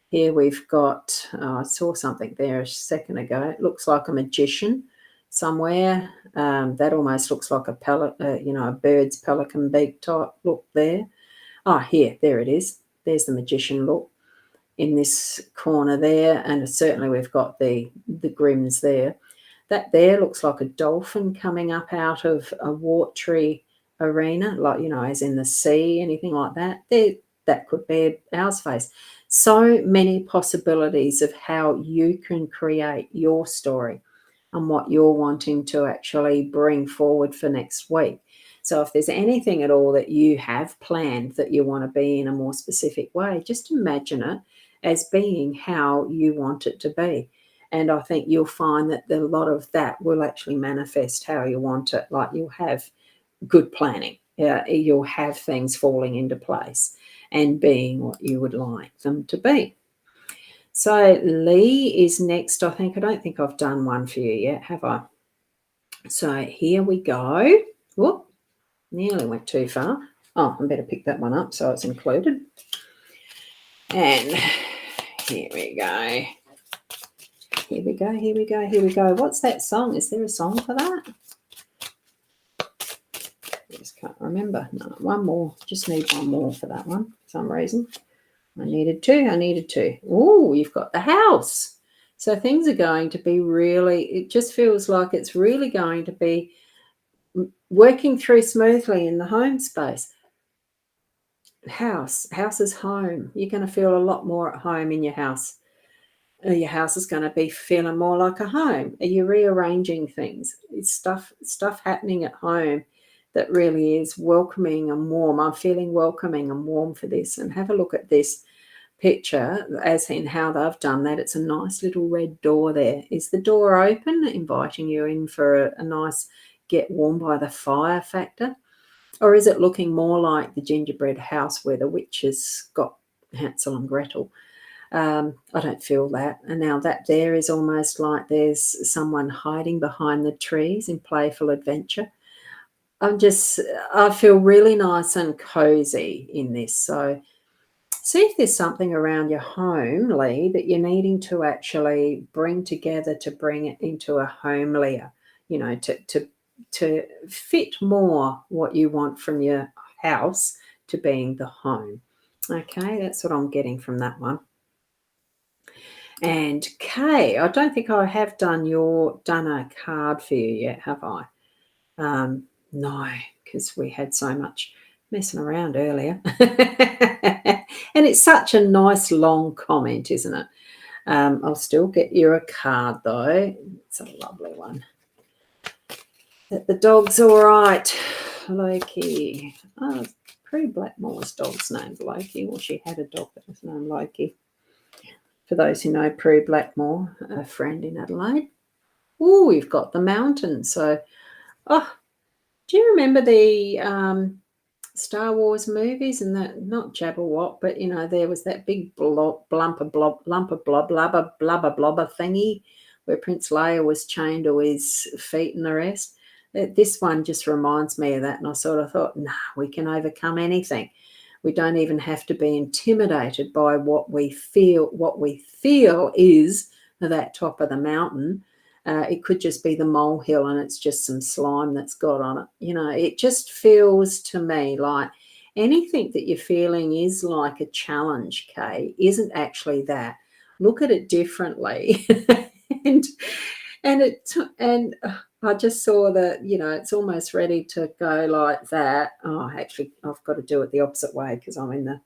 A: Here we've got, I saw something there a second ago. It looks like a magician somewhere. That almost looks like a bird's pelican beak type look there. There it is. There's the magician look in this corner there, and certainly we've got the Grimms there. That there looks like a dolphin coming up out of a watery arena, like, as in the sea, anything like that. That could be Owl's face. So many possibilities of how you can create your story and what you're wanting to actually bring forward for next week. So if there's anything at all that you have planned that you want to be in a more specific way, just imagine it as being how you want it to be. And I think you'll find that a lot of that will actually manifest how you want it. Like, you'll have good planning. You'll have things falling into place and being what you would like them to be. So Lee is next. I don't think I've done one for you yet, have I? So here we go. Whoop, nearly went too far. Oh, I better pick that one up so it's included. And here we go. Here we go, here we go, here we go. What's that song? Is there a song for that? I just can't remember. No, one more. Just need one more for that one for some reason. I needed two. Oh, you've got the house. So things are going to be it just feels like it's really going to be working through smoothly in the home space. House is home. You're going to feel a lot more at home in your house. Your house is going to be feeling more like a home. Are you rearranging things? It's stuff happening at home that really is welcoming and warm. I'm feeling welcoming and warm for this. And have a look at this picture, as in how they've done that. It's a nice little red door there. Is the door open, inviting you in for a nice get warm by the fire factor? Or is it looking more like the gingerbread house where the witches got Hansel and Gretel? I don't feel that. And now that there is almost like there's someone hiding behind the trees in playful adventure. I feel really nice and cozy in this. So see if there's something around your home, Lee, that you're needing to actually bring together to bring it into a homelier, to fit more what you want from your house to being the home. Okay, that's what I'm getting from that one. And Kay, I don't think I have done a card for you yet, have I? No, because we had so much messing around earlier. And it's such a nice long comment, isn't it? I'll still get you a card though. It's a lovely one. That the dog's all right. Loki. Oh, Prue Blackmore's dog's named Loki. Well, she had a dog that was named Loki. For those who know Prue Blackmore, a friend in Adelaide. Oh, we've got the mountain. So, do you remember the Star Wars movies and that, not Jabberwock, but there was that big blubber thingy where Prince Leia was chained to his feet and the rest. This one just reminds me of that, and I sort of thought, we can overcome anything. We don't even have to be intimidated by what we feel. What we feel is that top of the mountain. It could just be the molehill and it's just some slime that's got on it. It just feels to me like anything that you're feeling is like a challenge, Kay, isn't actually that. Look at it differently. and I just saw that, it's almost ready to go like that. Oh, actually, I've got to do it the opposite way because I'm in the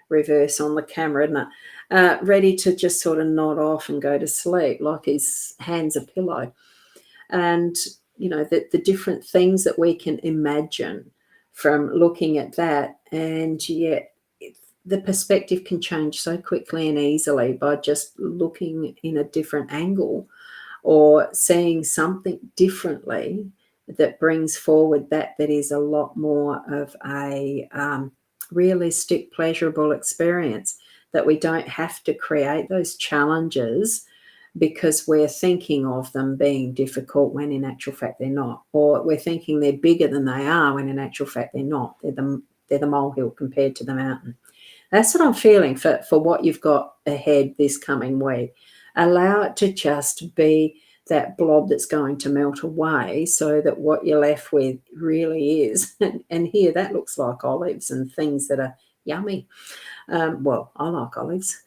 A: reverse on the camera, isn't it? Ready to just sort of nod off and go to sleep, like his hand's a pillow. And, the different things that we can imagine from looking at that, and yet the perspective can change so quickly and easily by just looking in a different angle or seeing something differently that brings forward that is a lot more of a realistic, pleasurable experience, that we don't have to create those challenges because we're thinking of them being difficult when in actual fact they're not, or we're thinking they're bigger than they are when in actual fact they're not. They're the molehill compared to the mountain. That's what I'm feeling for what you've got ahead this coming week. Allow it to just be that blob that's going to melt away so that what you're left with really is. And here that looks like olives and things that are yummy. Well, I like olives.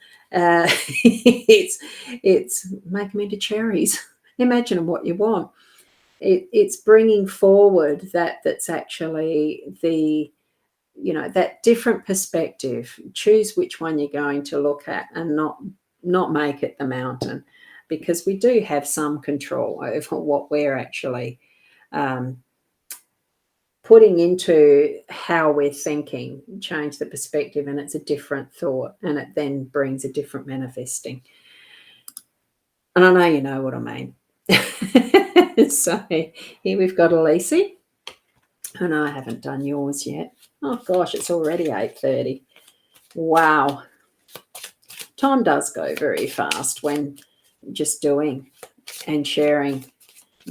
A: It's make them into cherries. Imagine what you want. It's bringing forward that's actually the, that different perspective. Choose which one you're going to look at and not make it the mountain, because we do have some control over what we're actually putting into how we're thinking. Change the perspective and it's a different thought, and it then brings a different manifesting. And I know you know what I mean. So here we've got Elise, and I haven't done yours yet. Oh gosh, it's already 8:30. Wow. Time does go very fast when just doing and sharing,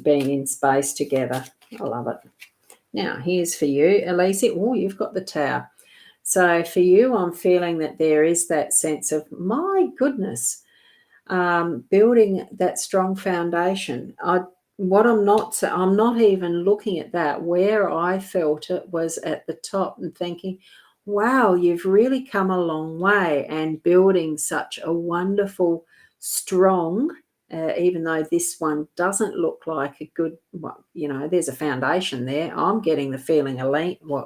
A: being in space together. I love it. Now, here's for you, Elise. Oh, you've got the Tower. So for you, I'm feeling that there is that sense of, my goodness, building that strong foundation. I'm not even looking at that. Where I felt it was at the top and thinking, wow, you've really come a long way, and building such a wonderful, strong, even though this one doesn't look like a good, well, there's a foundation there. I'm getting the feeling of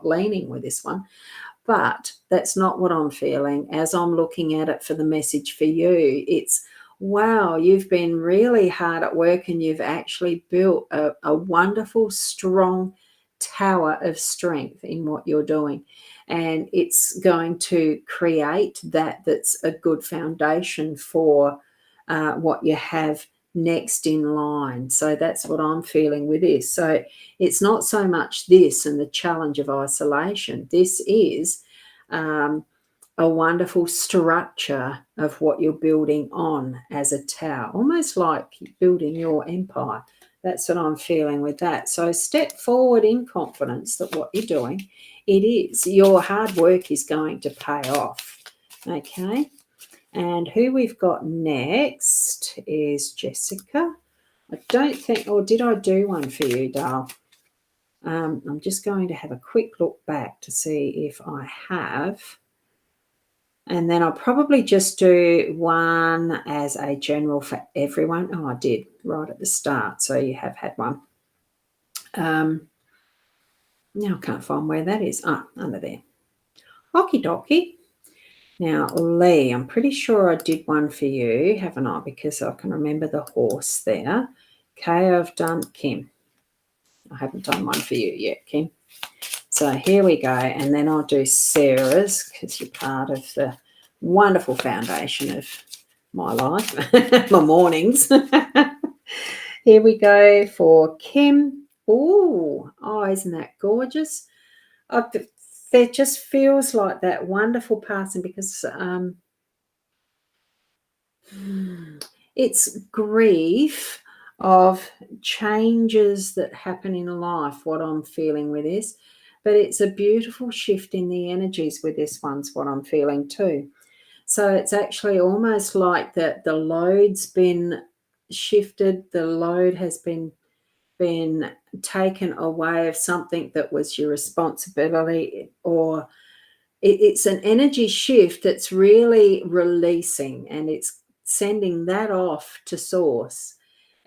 A: leaning with this one, but that's not what I'm feeling as I'm looking at it for the message for you. It's, wow, you've been really hard at work and you've actually built a wonderful, strong tower of strength in what you're doing. And it's going to create that's a good foundation for what you have next in line. So that's what I'm feeling with this. So it's not so much this and the challenge of isolation. This is a wonderful structure of what you're building on as a tower, almost like building your empire. That's what I'm feeling with that. So step forward in confidence that what you're doing, your hard work is going to pay off. Okay. And who we've got next is Jessica. I don't think, or did I do one for you, Dale? I'm just going to have a quick look back to see if I have. And then I'll probably just do one as a general for everyone. Oh, I did right at the start. So you have had one. Now I can't find where that is. Ah, under there. Okie dokie. Now, Lee, I'm pretty sure I did one for you, haven't I? Because I can remember the horse there. Okay, I've done Kim. I haven't done one for you yet, Kim. So here we go. And then I'll do Sarah's because you're part of the wonderful foundation of my life, my mornings. Here we go for Kim. Oh, isn't that gorgeous? There just feels like that wonderful passing because it's grief of changes that happen in life, what I'm feeling with this. But it's a beautiful shift in the energies with this one's what I'm feeling too. So it's actually almost like that the load's been shifted, the load has been taken away of something that was your responsibility, or it's an energy shift that's really releasing, and it's sending that off to source,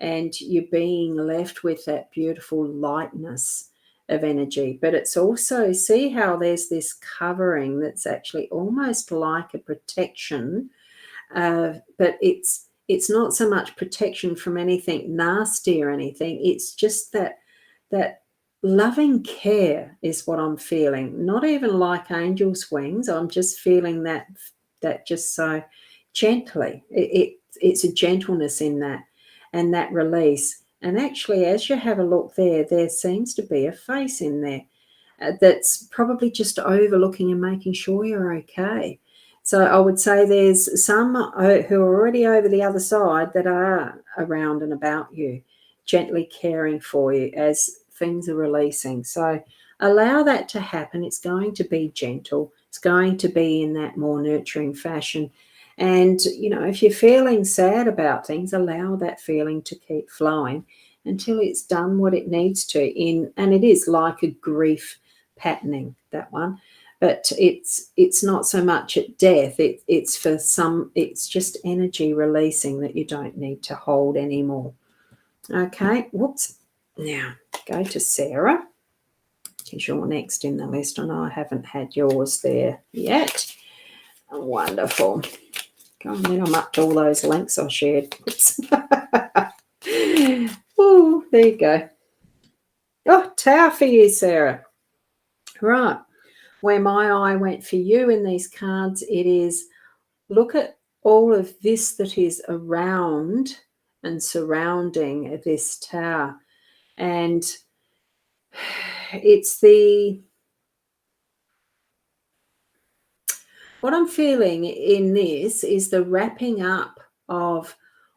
A: and you're being left with that beautiful lightness of energy. But it's also, see how there's this covering that's actually almost like a protection, but it's not so much protection from anything nasty or anything. It's just that loving care is what I'm feeling. Not even like angel's wings. I'm just feeling that just so gently. It's a gentleness in that, and that release. And actually, as you have a look there seems to be a face in there that's probably just overlooking and making sure you're okay. So I would say there's some who are already over the other side that are around and about you, gently caring for you as things are releasing. So allow that to happen. It's going to be gentle. It's going to be in that more nurturing fashion. And, if you're feeling sad about things, allow that feeling to keep flowing until it's done what it needs to. And it is like a grief patterning, that one. But it's not so much at death. It's for some, it's just energy releasing that you don't need to hold anymore. Okay, whoops. Now go to Sarah, because you're next in the list. I know I haven't had yours there yet. Wonderful. Go on, then I'm up to all those links I shared. Oops. Oh, there you go. Oh, tower for you, Sarah. Right. Where my eye went for you in these cards, it is look at all of this that is around and surrounding this tower. And it's what I'm feeling in this is the wrapping up of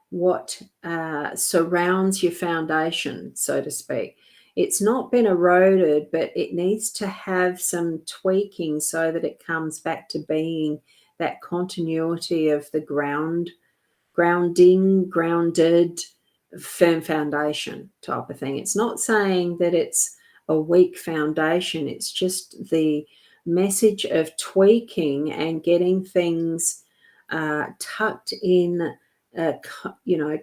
A: what surrounds your foundation, so to speak. It's not been eroded, but it needs to have some tweaking so that it comes back to being that continuity of the grounded, firm foundation type of thing. It's not saying that it's a weak foundation. It's just the message of tweaking and getting things tucked in,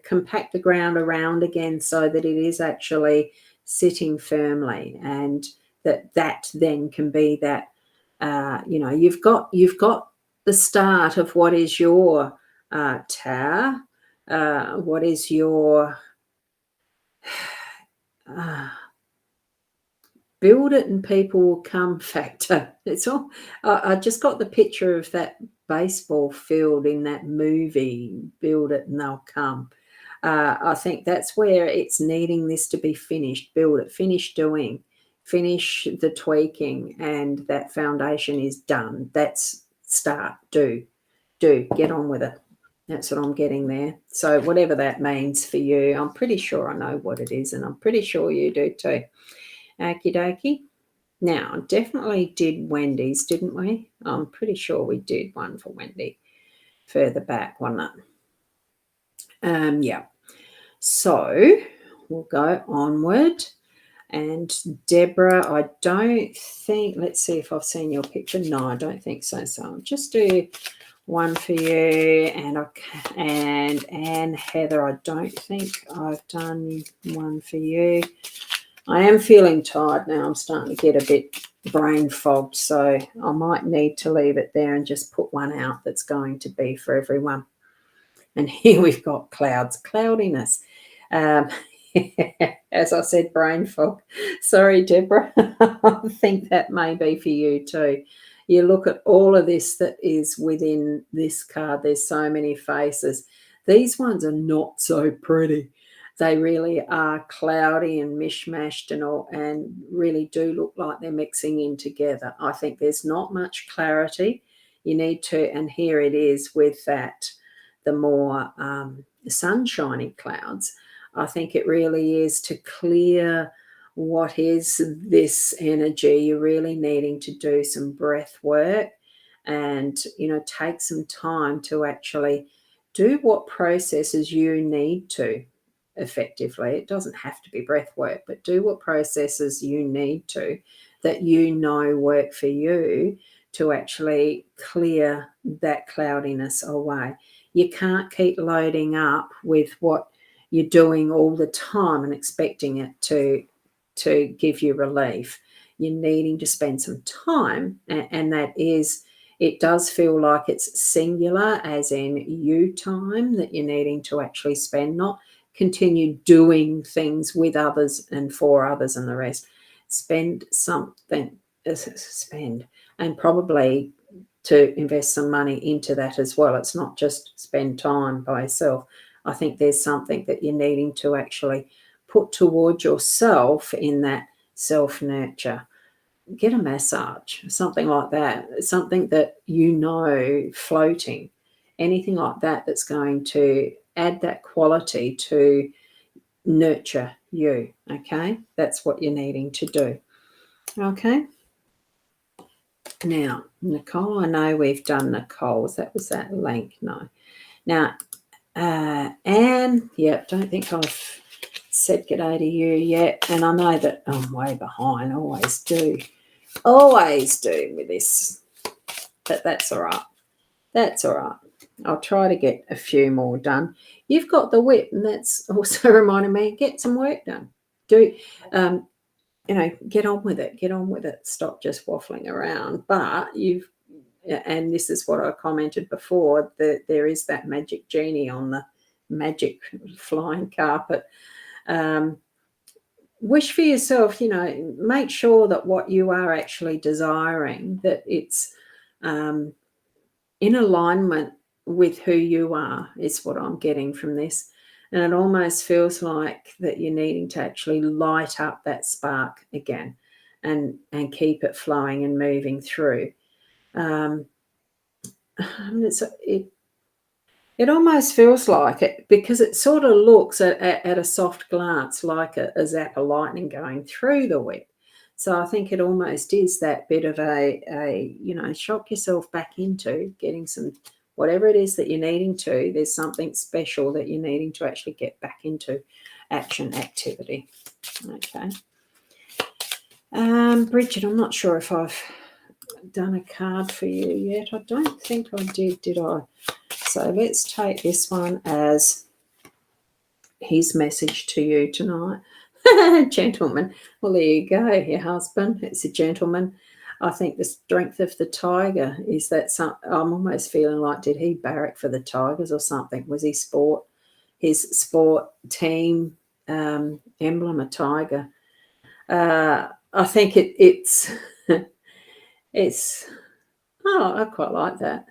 A: compact the ground around again so that it is actually sitting firmly, and that then can be that, you've got the start of what is your tower, what is your build it and people will come factor. It's all. I just got the picture of that baseball field in that movie, Build It and They'll Come. I think that's where it's needing this to be finished. Build it, finish doing, finish the tweaking, and that foundation is done. That's start, do, get on with it. That's what I'm getting there. So whatever that means for you, I'm pretty sure I know what it is, and I'm pretty sure you do too. Okie dokie. Now, definitely did Wendy's, didn't we? I'm pretty sure we did one for Wendy further back, wasn't it? Yeah. So we'll go onward. And Deborah, I don't think, let's see if I've seen your picture. No, I don't think so. So I'll just do one for you. And Heather, I don't think I've done one for you. I am feeling tired now. I'm starting to get a bit brain fogged, so I might need to leave it there and just put one out that's going to be for everyone. And here we've got clouds, cloudiness. As I said, brain fog. Sorry, Deborah. I think that may be for you too. You look at all of this that is within this card. There's so many faces. These ones are not so pretty. They really are cloudy and mishmashed and all, and really do look like they're mixing in together. I think there's not much clarity. You need to, and here it is with that, the more sunshiny clouds. I think it really is to clear what is this energy. You're really needing to do some breath work and, take some time to actually do what processes you need to effectively. It doesn't have to be breath work, but do what processes you need to that work for you to actually clear that cloudiness away. You can't keep loading up with what you're doing all the time and expecting it to give you relief. You're needing to spend some time, and that is, it does feel like it's singular, as in you time that you're needing to actually spend, not continue doing things with others and for others and the rest. Spend something, and probably to invest some money into that as well. It's not just spend time by yourself. I think there's something that you're needing to actually put towards yourself in that self-nurture. Get a massage, something like that, something that floating, anything like that that's going to add that quality to nurture you, okay? That's what you're needing to do, okay? Now, Nicole, I know we've done Nicole's. That was that link, no. Now, Anne, don't think I've said g'day to you yet, and I know that I'm way behind, always do with this, but that's all right. I'll try to get a few more done. You've got the whip, and that's also reminding me, get some work done. Get on with it. Stop just waffling around. But and this is what I commented before, that there is that magic genie on the magic flying carpet. Wish for yourself, make sure that what you are actually desiring, that it's in alignment with who you are, is what I'm getting from this. And it almost feels like that you're needing to actually light up that spark again and keep it flowing and moving through. It almost feels like it, because it sort of looks at a soft glance like a zap of lightning going through the whip. So I think it almost is that bit of a shock yourself back into getting some, whatever it is that you're needing to, there's something special that you're needing to actually get back into action, activity. Okay. Bridget, I'm not sure if I've done a card for you yet. I don't think I did I? So let's take this one as his message to you tonight. Gentleman. Well, there you go, your husband. It's a gentleman. I think the strength of the tiger is that I'm almost feeling like, did he barrack for the Tigers or something? Was he his sport team emblem a tiger? I think it's it's oh, I quite like that.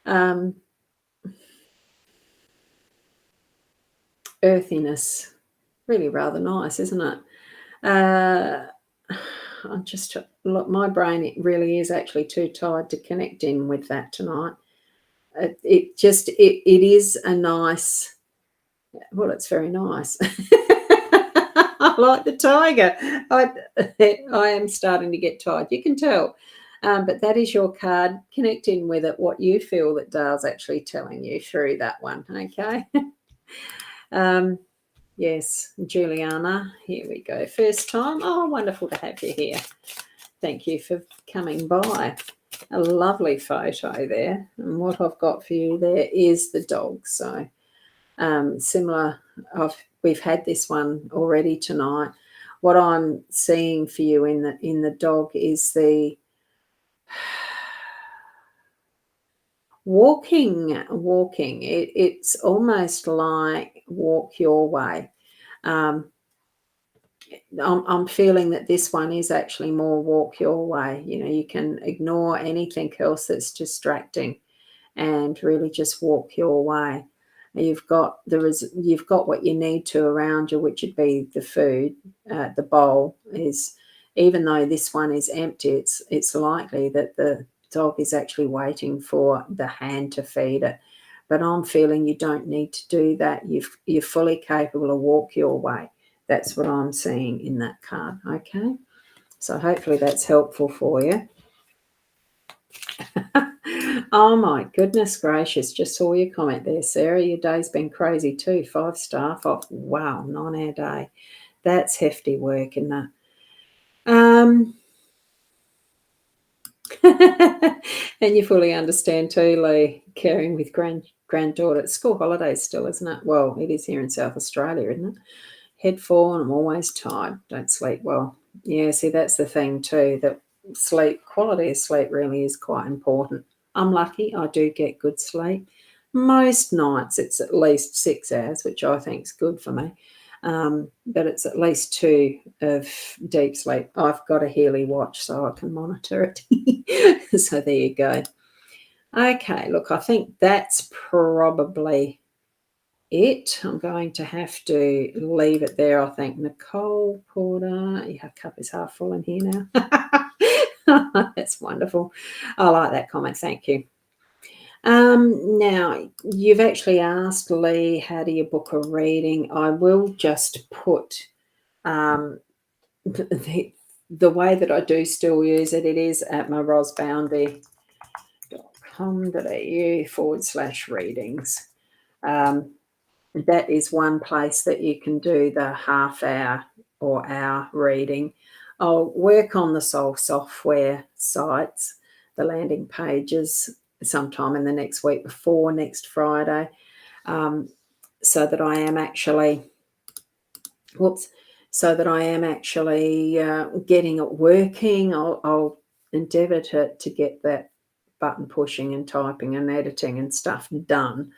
A: Um, Earthiness, really rather nice, isn't it? Uh, I'm just look, my brain it really is actually too tired to connect in with that tonight. It is a nice. Well, it's very nice. I like the tiger. I I am starting to get tired. You can tell. But that is your card. Connect in with it. What you feel that Dale's actually telling you through that one. Okay. um, yes, Juliana. Here we go. First time. Oh, wonderful to have you here. Thank you for coming by. A lovely photo there. And what I've got for you there is the dog. So similar. We've had this one already tonight. What I'm seeing for you in the dog is the walking. It's almost like walk your way. Um, I'm feeling that this one is actually more walk your way. You know, you can ignore anything else that's distracting and really just walk your way. You've got what you need to around you, which would be the food. The bowl is, even though this one is empty, it's likely that the dog is actually waiting for the hand to feed it. But I'm feeling you don't need to do that. You're fully capable of walk your way. That's what I'm seeing in that card. Okay, so hopefully that's helpful for you. Oh my goodness gracious, just saw your comment there, Sarah. Your day's been crazy too. 5 staff off. Wow, 9-hour day. That's hefty work, isn't it? And you fully understand too, Lee, caring with granddaughter. It's school holidays still, isn't it? Well, it is here in South Australia, isn't it? Head full and I'm always tired. Don't sleep well. Yeah, see, that's the thing too, that quality of sleep really is quite important. I'm lucky I do get good sleep. Most nights it's at least 6 hours, which I think is good for me. But it's at least 2 of deep sleep. I've got a Healy watch so I can monitor it. So there you go. Okay, look, I think that's probably it. I'm going to have to leave it there, I think. Nicole Porter, your cup is half full in here now. That's wonderful. I like that comment. Thank you. Now, you've actually asked, Lee, how do you book a reading? I will just put the way that I do still use it. It is at my rosboundy.com.au/readings. That is one place that you can do the half-hour or hour reading. I'll work on the Soul Software sites, the landing pages, sometime in the next week before next Friday, so that I am actually, getting it working. I'll endeavour to get that button pushing and typing and editing and stuff done,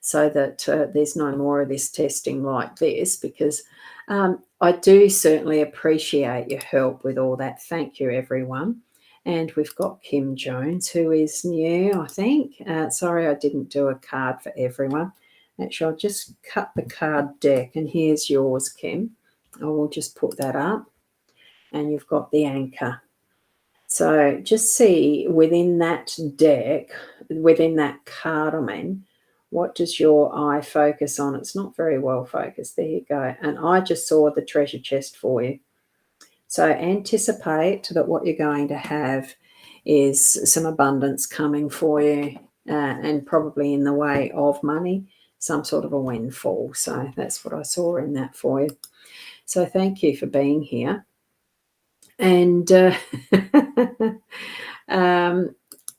A: so that there's no more of this testing like this, because I do certainly appreciate your help with all that. Thank you, everyone. And we've got Kim Jones, who is new, I think. Sorry I didn't do a card for everyone. Actually, I'll just cut the card deck, and here's yours, Kim. I will just put that up. And you've got the anchor. So just see within that deck, within that card, what does your eye focus on? It's not very well focused. There you go. And I just saw the treasure chest for you. So anticipate that what you're going to have is some abundance coming for you, and probably in the way of money, some sort of a windfall. So that's what I saw in that for you. So thank you for being here. And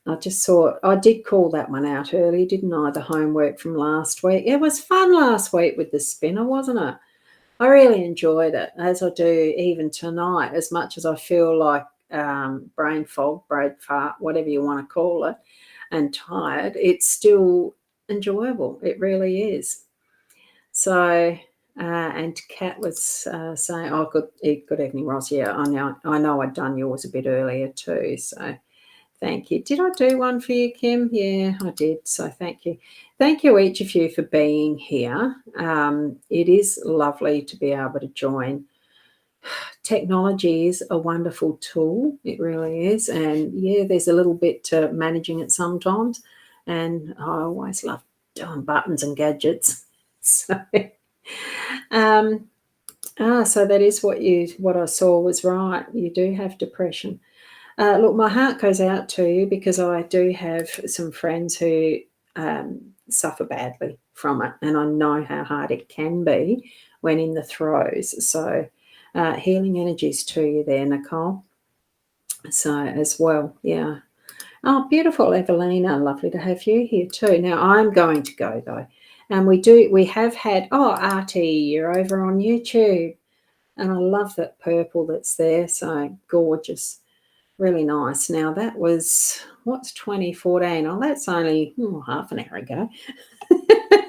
A: I just saw, I did call that one out early, didn't I? The homework from last week. It was fun last week with the spinner, wasn't it? I really enjoyed it, as I do even tonight, as much as I feel like brain fog, brain fart, whatever you want to call it, and tired. It's still enjoyable. It really is. So And Kat was saying, "Oh, good evening, Ros. Yeah, I know I'd done yours a bit earlier too. So thank you. Did I do one for you, Kim? Yeah, I did. So thank you. Thank you, each of you, for being here. It is lovely to be able to join. Technology is a wonderful tool. It really is. And yeah, there's a little bit to managing it sometimes. And I always love doing buttons and gadgets. So, so that is what I saw was right. You do have depression. Look, my heart goes out to you because I do have some friends who suffer badly from it, and I know how hard it can be when in the throes. So, healing energies to you there, Nicole. So, as well, yeah. Oh, beautiful, Evelina. Lovely to have you here too. Now, I'm going to go though, and we have had. Oh, Artie, you're over on YouTube, and I love that purple that's there. So gorgeous. Really nice. Now that was what's 2014. Oh, that's only half an hour ago.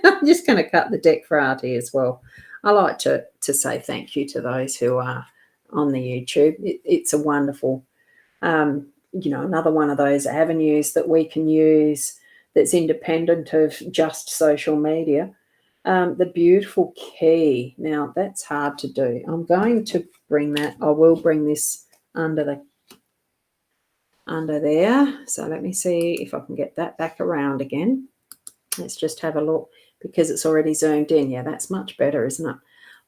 A: I'm just going to cut the deck for Artie as well. I like to say thank you to those who are on the YouTube. It's a wonderful, another one of those avenues that we can use that's independent of just social media. The beautiful key. Now that's hard to do. I'm going to bring that. I will bring this under there. So let me see if I can get that back around again. Let's just have a look because it's already zoomed in. Yeah, that's much better, isn't it?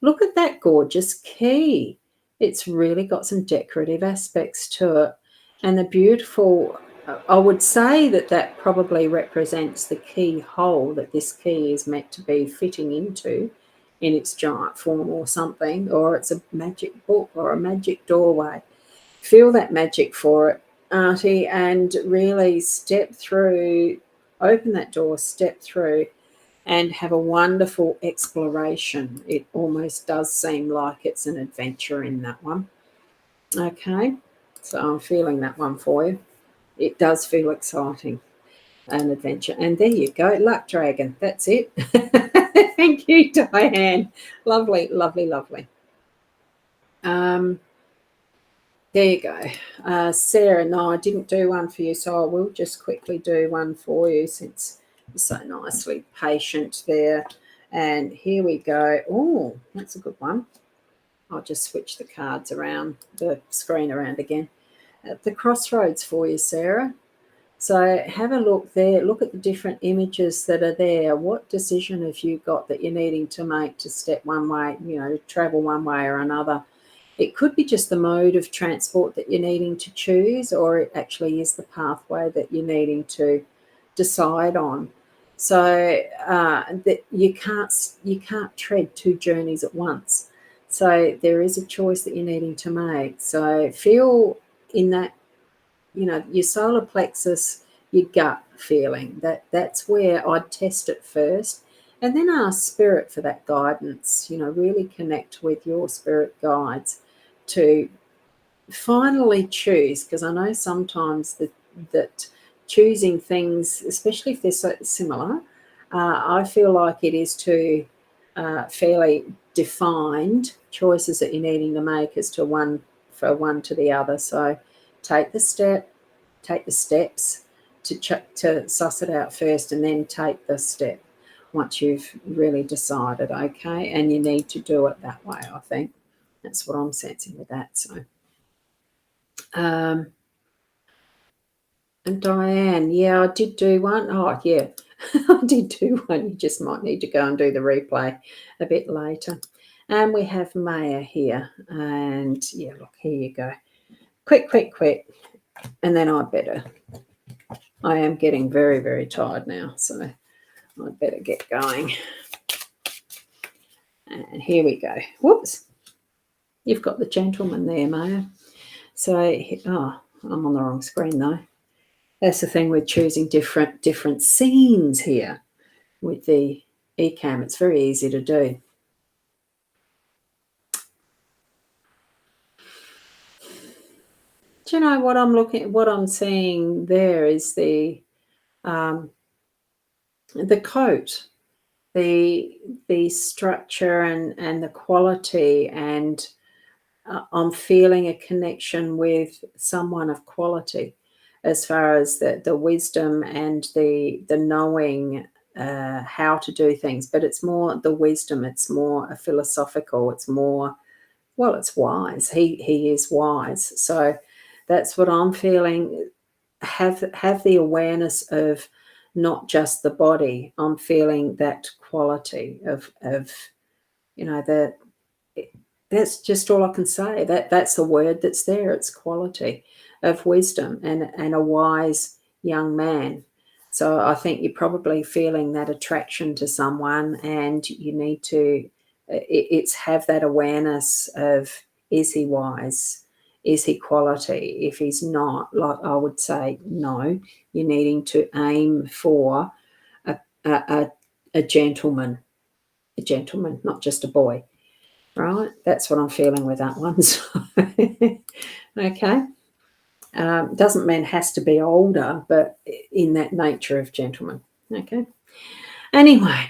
A: Look at that gorgeous key. It's really got some decorative aspects to it. And the beautiful, I would say that probably represents the keyhole that this key is meant to be fitting into in its giant form or something, or it's a magic book or a magic doorway. Feel that magic for it, Artie, and really step through, open that door, step through, and have a wonderful exploration. It almost does seem like it's an adventure in that one. Okay, so I'm feeling that one for you. It does feel exciting, an adventure. And there you go, Luck Dragon. That's it. Thank you, Diane. Lovely, lovely, lovely. There you go. Sarah, no, I didn't do one for you, so I will just quickly do one for you since you're so nicely patient there. And here we go. Oh, that's a good one. I'll just switch the cards around, the screen around again. At the crossroads for you, Sarah. So have a look there. Look at the different images that are there. What decision have you got that you're needing to make to step one way, travel one way or another? It could be just the mode of transport that you're needing to choose, or it actually is the pathway that you're needing to decide on. So that you can't tread two journeys at once. So there is a choice that you're needing to make. So feel in that, your solar plexus, your gut feeling. That's where I'd test it first. And then ask spirit for that guidance, really connect with your spirit guides to finally choose, because I know sometimes that choosing things, especially if they're so similar, I feel like it is two fairly defined choices that you're needing to make as to one to the other. So take the steps to suss it out first, and then take the step once you've really decided, okay? And you need to do it that way, I think. That's what I'm sensing with that. So, and Diane, yeah, I did do one. Oh, yeah, I did do one. You just might need to go and do the replay a bit later. And we have Maya here. And, yeah, look, here you go. Quick. And then I am getting very, very tired now, so I'd better get going. And here we go. Whoops. You've got the gentleman there, Maya. So, I'm on the wrong screen though. That's the thing with choosing different scenes here with the eCam. It's very easy to do. Do you know what I'm seeing there is the coat. the structure and the quality, and I'm feeling a connection with someone of quality as far as the wisdom and the knowing how to do things. But it's more the wisdom. It's more a philosophical. It's more, well, it's wise. He is wise. So that's what I'm feeling. Have the awareness of not just the body. I'm feeling that quality of the that's just all I can say. That's a word that's there. It's quality of wisdom and a wise young man. So I think you're probably feeling that attraction to someone, and you need to it's have that awareness of, is he wise? Is he quality? If he's not, like, I would say no. You're needing to aim for a, a, a gentleman, not just a boy. Right, that's what I'm feeling with that one. So, okay. Doesn't mean has to be older, but in that nature of gentleman. Okay. Anyway,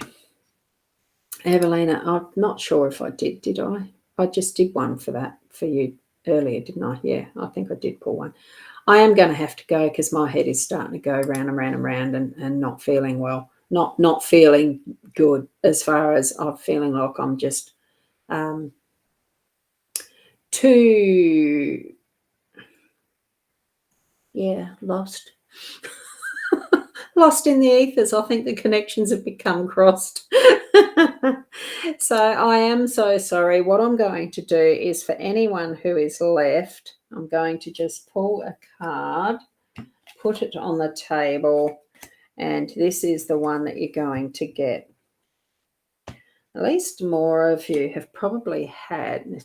A: Evelina, I'm not sure if I did I? I just did one for that for you earlier, didn't I? Yeah, I think I did pull one. I am going to have to go because my head is starting to go round and round and round, and not feeling well, not feeling good, as far as I'm feeling like I'm just too, lost. Lost in the ethers. I think the connections have become crossed. So I am so sorry. What I'm going to do is, for anyone who is left, I'm going to just pull a card, put it on the table, and this is the one that you're going to get. At least more of you have probably had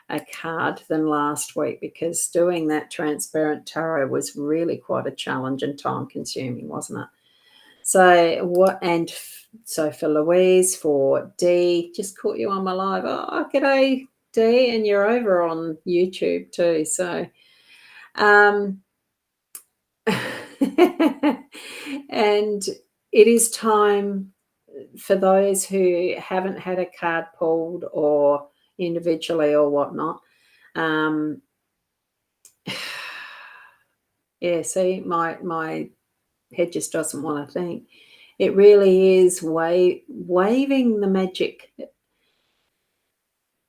A: a card than last week, because doing that transparent tarot was really quite a challenge and time consuming, wasn't it? So for Louise, for Dee, just caught you on my live. Oh, g'day, Dee, and you're over on YouTube too. So, and it is time for those who haven't had a card pulled, or individually or whatnot. Yeah, see, my head just doesn't want to think. It really is waving the magic,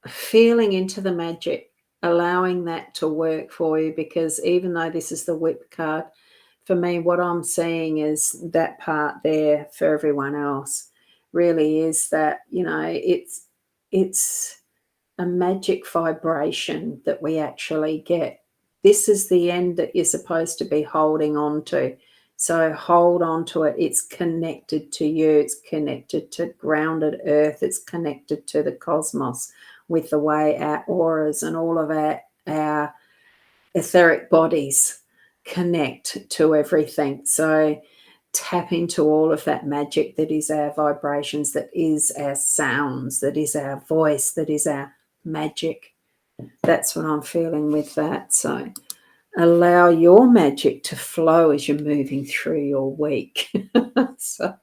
A: feeling into the magic, allowing that to work for you, because even though this is the whip card, for me, what I'm seeing is that part there for everyone else really is that, it's a magic vibration that we actually get. This is the end that you're supposed to be holding on to. So hold on to it. It's connected to you. It's connected to grounded earth. It's connected to the cosmos, with the way our auras and all of our etheric bodies connect to everything. So tap into all of that magic that is our vibrations, that is our sounds, that is our voice, that is our magic. That's what I'm feeling with that. So allow your magic to flow as you're moving through your week. So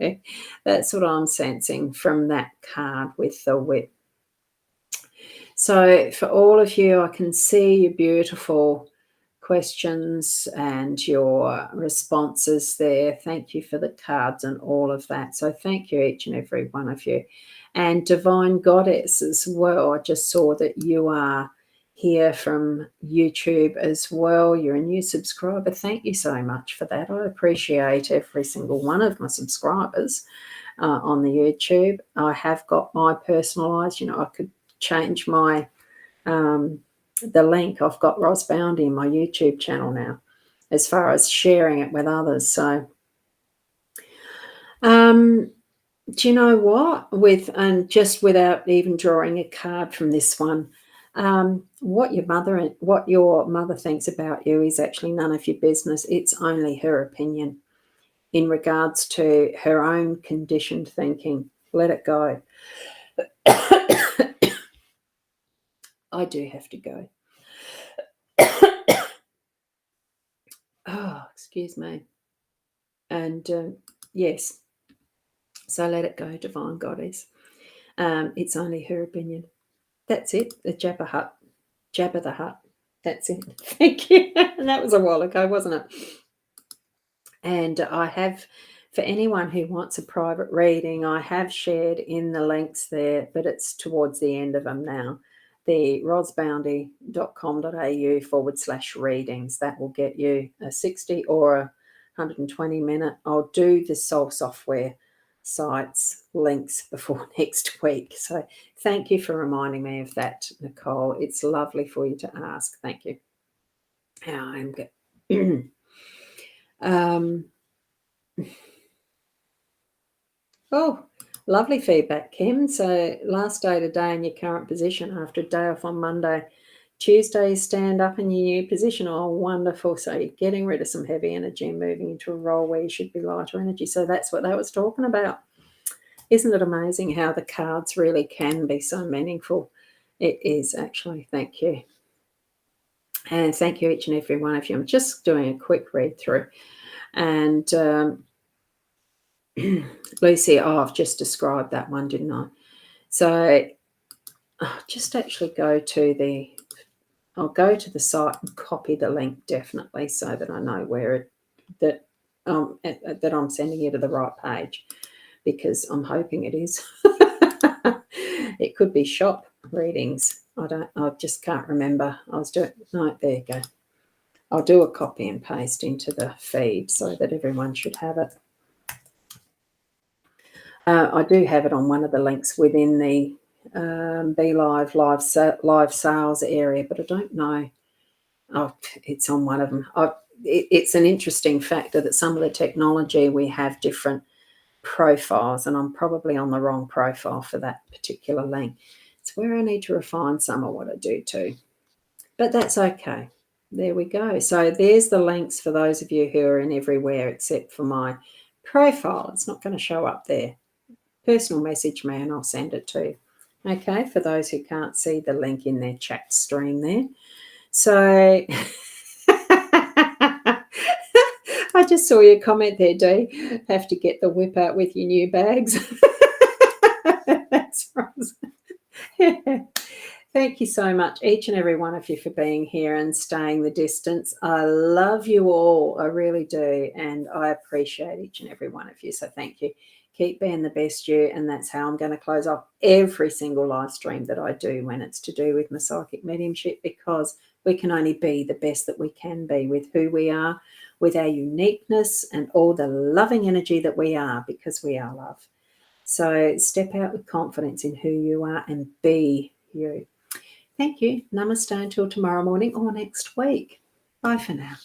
A: that's what I'm sensing from that card with the whip. So for all of you, I can see your beautiful questions and your responses there. Thank you for the cards and all of that. So thank you, each and every one of you. And Divine Goddess as well. I just saw that you are here from YouTube as well. You're a new subscriber. Thank you so much for that. I appreciate every single one of my subscribers on the YouTube. I have got my personalised, I could change my the link. I've got Ros Boundy in my YouTube channel now, as far as sharing it with others. So do you know what, and just without even drawing a card from this one, what your mother thinks about you is actually none of your business. It's only her opinion in regards to her own conditioned thinking. Let it go. I do have to go. Oh, excuse me. And Yes. So let it go, Divine Goddess. It's only her opinion. That's it. The Jabba Hut. Jabba the Hut. That's it. Thank you. That was a while ago, wasn't it? And I have, for anyone who wants a private reading, I have shared in the links there, but it's towards the end of them now. The rosboundy.com.au/readings. That will get you a 60 or a 120 minute. I'll do the Soul Software sites links before next week. So thank you for reminding me of that, Nicole. It's lovely for you to ask. Thank you. I'm good. Oh, lovely feedback, Kim. So last day today in your current position after a day off on Monday. Tuesday, stand up in your new position. Oh, wonderful. So you're getting rid of some heavy energy and moving into a role where you should be lighter energy. So that's what that was talking about. Isn't it amazing how the cards really can be so meaningful? It is actually. Thank you. And thank you, each and every one of you. I'm just doing a quick read through. And Lucy, I've just described that one, didn't I? So I'll just actually I'll go to the site and copy the link definitely so that I know where that I'm sending you to the right page, because I'm hoping it is. It could be shop readings. I just can't remember. There you go. I'll do a copy and paste into the feed so that everyone should have it. I do have it on one of the links within the Be live sales area, but I don't know. Oh, it's on one of them. It's an interesting factor that some of the technology, we have different profiles, and I'm probably on the wrong profile for that particular link. It's where I need to refine some of what I do too. But that's okay. There we go. So there's the links for those of you who are in everywhere except for my profile. It's not going to show up there. Personal message me and I'll send it to you. Okay, for those who can't see the link in their chat stream there. So I just saw your comment there, Dee. Have to get the whip out with your new bags. That's right. Thank you so much, each and every one of you, for being here and staying the distance. I love you all. I really do. And I appreciate each and every one of you. So thank you. Keep being the best you. And that's how I'm going to close off every single live stream that I do when it's to do with my psychic mediumship, because we can only be the best that we can be with who we are, with our uniqueness and all the loving energy that we are, because we are love. So step out with confidence in who you are and be you. Thank you. Namaste until tomorrow morning or next week. Bye for now.